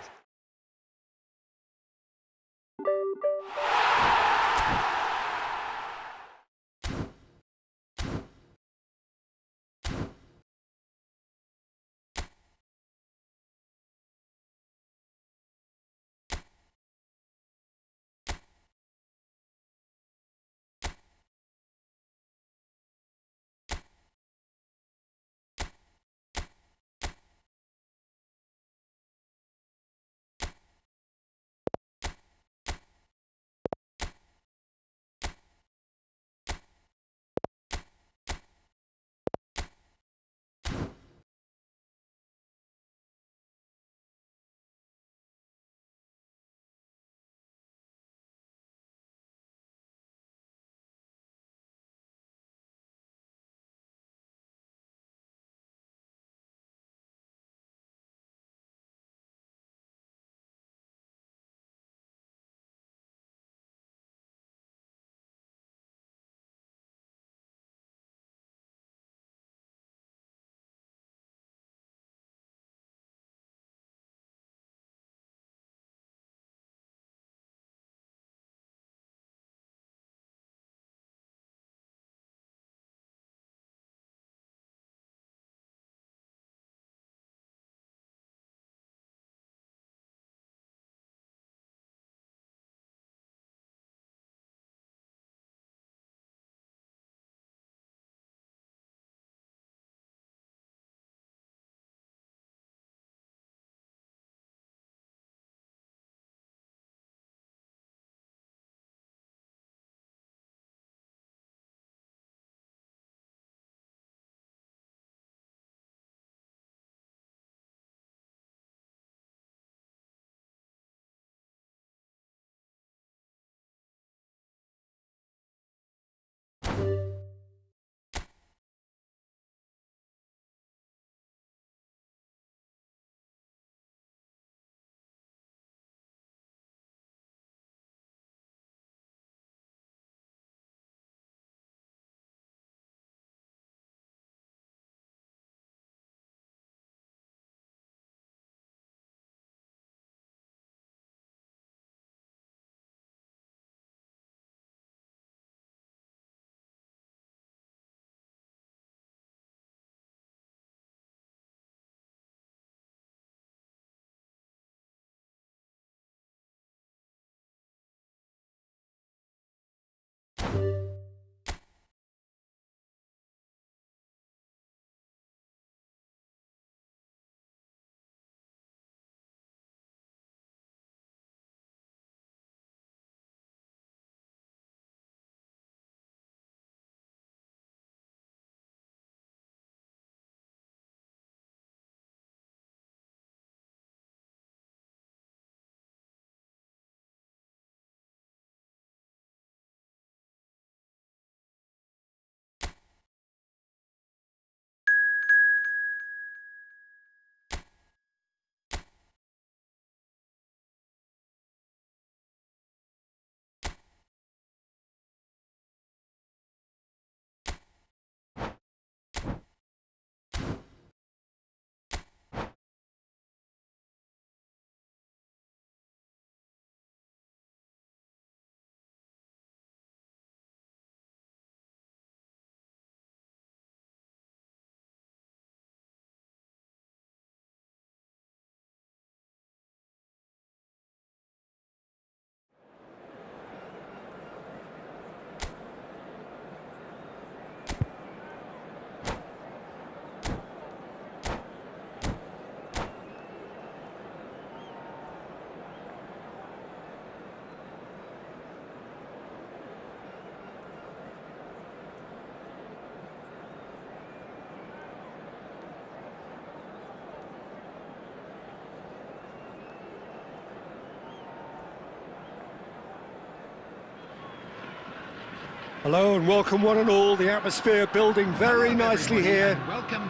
Hello and welcome one and all. The atmosphere building very nicely here.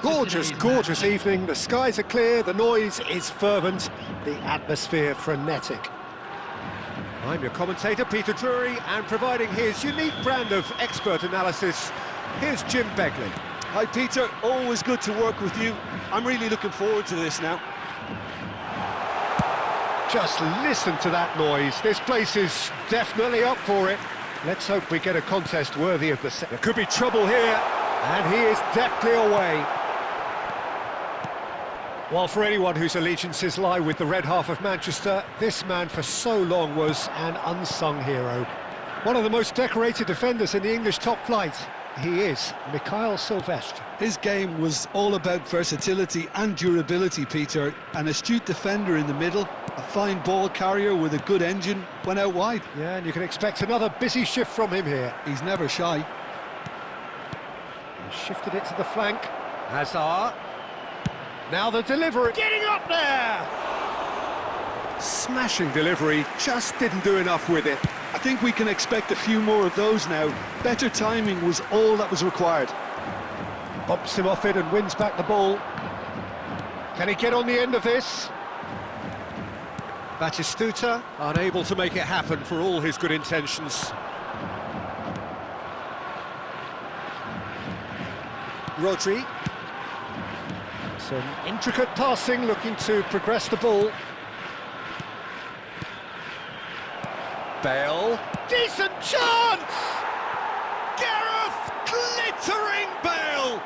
Gorgeous, gorgeous evening. The skies are clear, the noise is fervent, the atmosphere frenetic. I'm your commentator, Peter Drury, and providing his unique brand of expert analysis, here's Jim Begley. Hi Peter, always good to work with you. I'm really looking forward to this now. Just listen to that noise. This place is definitely up for it. Let's hope we get a contest worthy of the set. There could be trouble here, and he is deftly away. Well, for anyone whose allegiances lie with the red half of Manchester, this man for so long was an unsung hero. One of the most decorated defenders in the English top flight. He is Mikhail Silvestre. His game was all about versatility and durability, Peter. An astute defender in the middle, a fine ball carrier with a good engine, went out wide. Yeah, and you can expect another busy shift from him here. He's never shy. He shifted it to the flank. Hazard. Now the delivery. Getting up there! Smashing delivery, just didn't do enough with it. I think we can expect a few more of those now. Better timing was all that was required. Bumps him off it and wins back the ball. Can he get on the end of this? Batistuta, unable to make it happen for all his good intentions. Rodri. Some intricate passing, looking to progress the ball. Bale. Decent chance! Gareth glittering Bale!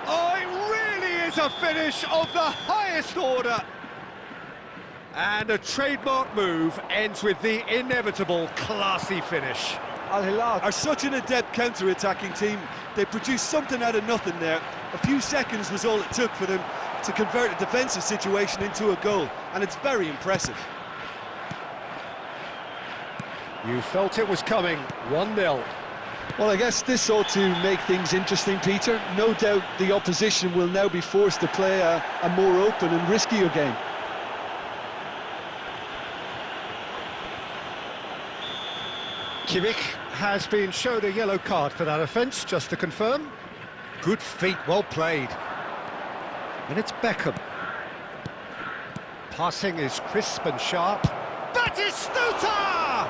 Oh, it really is a finish of the highest order. And a trademark move ends with the inevitable classy finish. Al Hilal are such an adept counter-attacking team. They produced something out of nothing there. A few seconds was all it took for them to convert a defensive situation into a goal, and it's very impressive. You felt it was coming, 1-0. Well, I guess this ought to make things interesting, Peter. No doubt the opposition will now be forced to play a more open and riskier game. Kimmich has been shown a yellow card for that offence, just to confirm. Good feet, well played. And it's Beckham. Passing is crisp and sharp. Batistuta!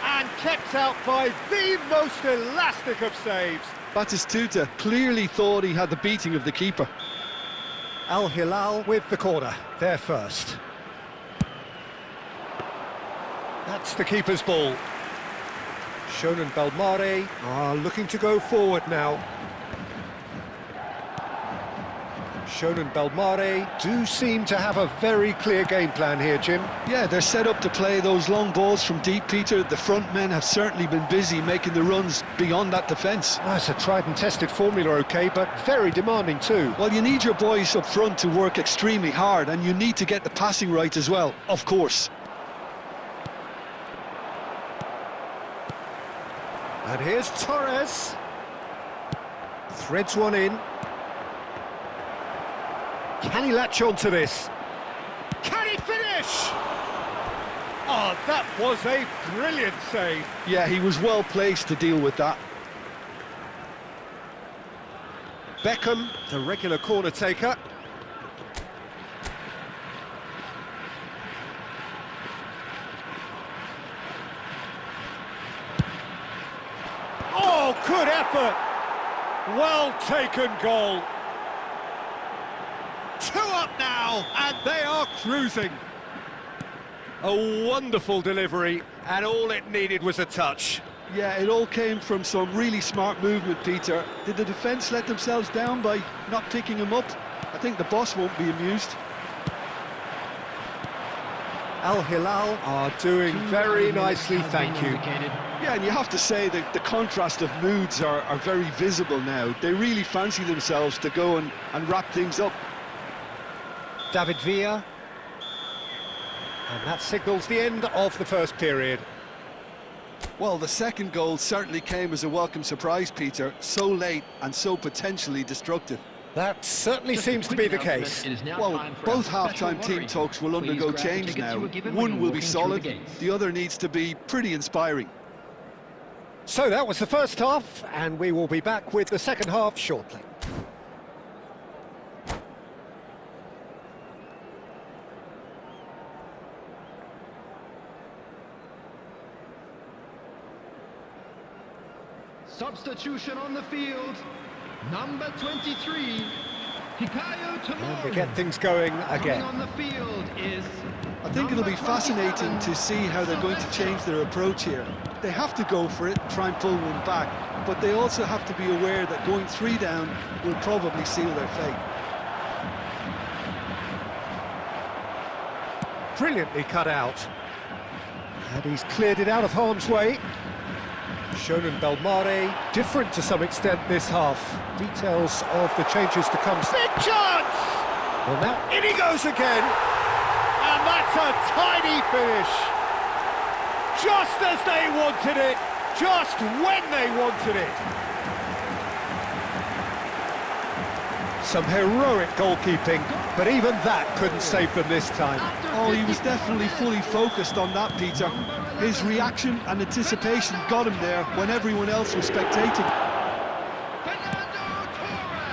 And kept out by the most elastic of saves. Batistuta clearly thought he had the beating of the keeper. Al Hilal with the corner, there first. That's the keeper's ball. Shonen Belmare are looking to go forward now. Shonen Belmare do seem to have a very clear game plan here, Jim. Yeah, they're set up to play those long balls from deep, Peter. The front men have certainly been busy making the runs beyond that defence. That's a tried and tested formula, OK, but very demanding too. Well, you need your boys up front to work extremely hard, and you need to get the passing right as well, of course. And here's Torres. Threads one in. Can he latch on to this? Can he finish? Oh, that was a brilliant save. Yeah, he was well placed to deal with that. Beckham, the regular corner taker. Oh, good effort! Well taken goal. 2 up now, and they are cruising. A wonderful delivery, and all it needed was a touch. Yeah, it all came from some really smart movement, Peter. Did the defence let themselves down by not picking him up? I think the boss won't be amused. Al Hilal are doing very nicely, thank you. Yeah, and you have to say that the contrast of moods are very visible now. They really fancy themselves to go and wrap things up. David Villa. And that signals the end of the first period. Well, the second goal certainly came as a welcome surprise, Peter. So late and so potentially destructive. That certainly seems to be the case. Well, both half-time team talks will undergo change now. One will be solid, the other needs to be pretty inspiring. So that was the first half, and we will be back with the second half shortly. Substitution on the field. Number 23, Hikayo And Tomori. they get things going Coming again. on the field is I think it'll be number fascinating 27, to see how they're going to change their approach here. They have to go for it, try and pull one back, but they also have to be aware that going 3 down will probably seal their fate. Brilliantly cut out. And he's cleared it out of harm's way. Shonen Belmare, different to some extent this half. Details of the changes to come. Big chance! Well, now in he goes again. And that's a tidy finish. Just as they wanted it, just when they wanted it. Some heroic goalkeeping, but even that couldn't save them this time. Oh, he was definitely fully focused on that, Peter. His reaction and anticipation got him there when everyone else was spectating.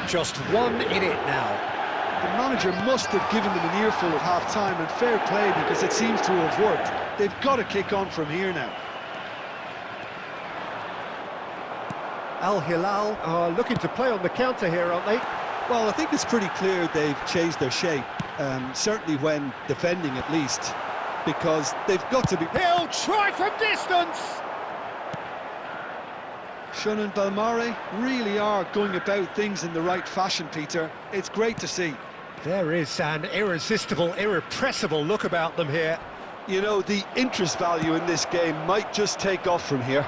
Just 1 in it now. The manager must have given them an earful at half-time, and fair play because it seems to have worked. They've got to kick on from here now. Al Hilal are looking to play on the counter here, aren't they? Well, I think it's pretty clear they've changed their shape, certainly when defending at least, because they've got to be... He'll try from distance! Shonen Belmare really are going about things in the right fashion, Peter. It's great to see. There is an irresistible, irrepressible look about them here. You know, the interest value in this game might just take off from here.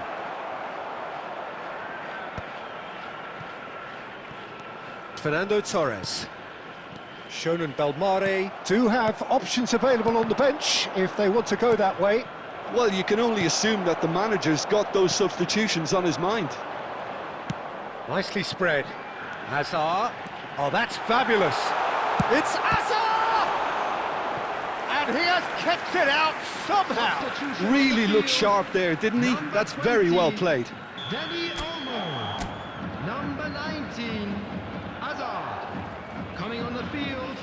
Fernando Torres. Shonen Belmare do have options available on the bench if they want to go that way. Well, you can only assume that the manager's got those substitutions on his mind. Nicely spread. Hazard. Oh, that's fabulous. It's Hazard! And he has kept it out somehow. Really looked sharp there, didn't he? That's very well played. Danny Olmo. Number 19, Hazard. Coming on the field,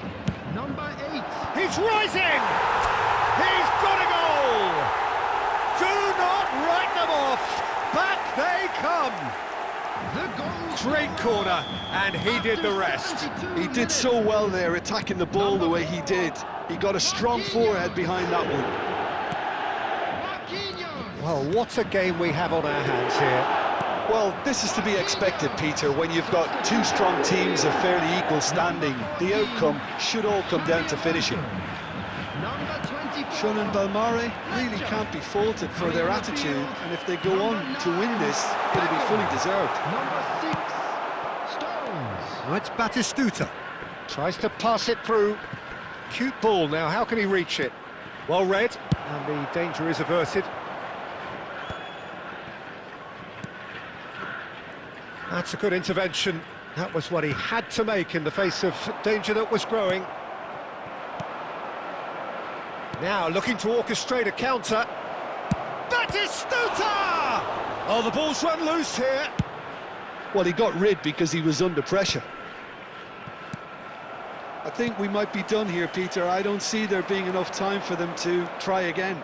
number 8. He's rising! He's got a goal! Do not write them off! Back they come! The goal. Great corner, and he did the rest. He did so well there, attacking the ball the way he did. He got a strong forehead behind that one. Well, what a game we have on our hands here. Well, this is to be expected, Peter, when you've got 2 strong teams of fairly equal standing. The outcome should all come down to finishing. Shonen Belmare really can't be faulted for their attitude, and if they go on to win this, it'll be fully deserved. Number 6, Stones. Now it's Batistuta. Tries to pass it through. Cute ball now, how can he reach it? Well read, and the danger is averted. That's a good intervention. That was what he had to make in the face of danger that was growing. Now looking to orchestrate a counter. Batistuta! Oh, the ball's run loose here. Well, he got rid because he was under pressure. I think we might be done here, Peter. I don't see there being enough time for them to try again.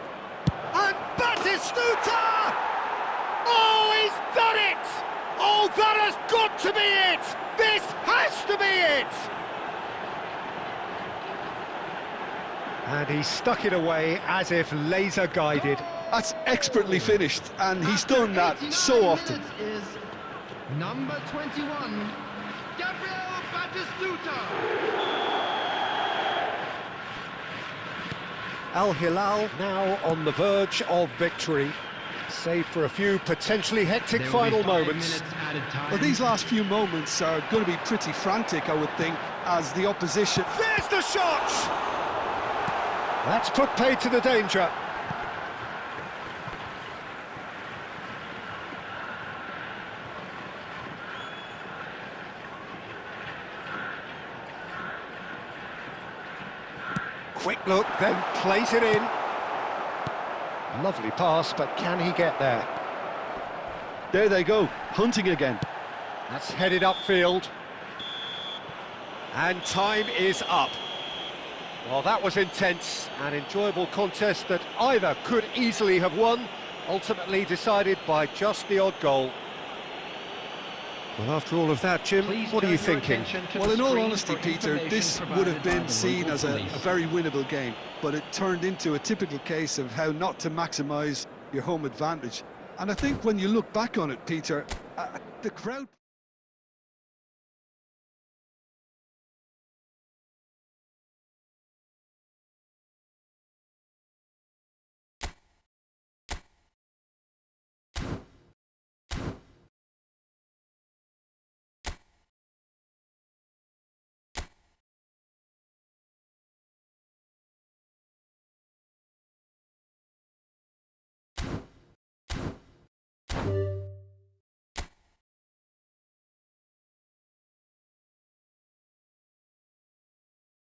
And Batistuta! Oh, he's done it! Oh, that has got to be it! This has to be it! And he stuck it away as if laser guided. That's expertly finished, and he's done that so often. Is number 21, Gabriel Batistuta. Al Hilal now on the verge of victory. Save for a few potentially hectic There will final be 5 moments. minutes added time. Well, these last few moments are going to be pretty frantic, I would think, as the opposition... There's the shot! That's put paid to the danger. Quick look, then plays it in. Lovely pass, but can he get there? There they go, hunting again. That's headed upfield. And time is up. Well, that was intense, an enjoyable contest that either could easily have won, ultimately decided by just the odd goal. Well, after all of that, Jim, what are you thinking? Well, in all honesty, Peter, this would have been seen as a very winnable game, but it turned into a typical case of how not to maximise your home advantage. And I think when you look back on it, Peter, the crowd...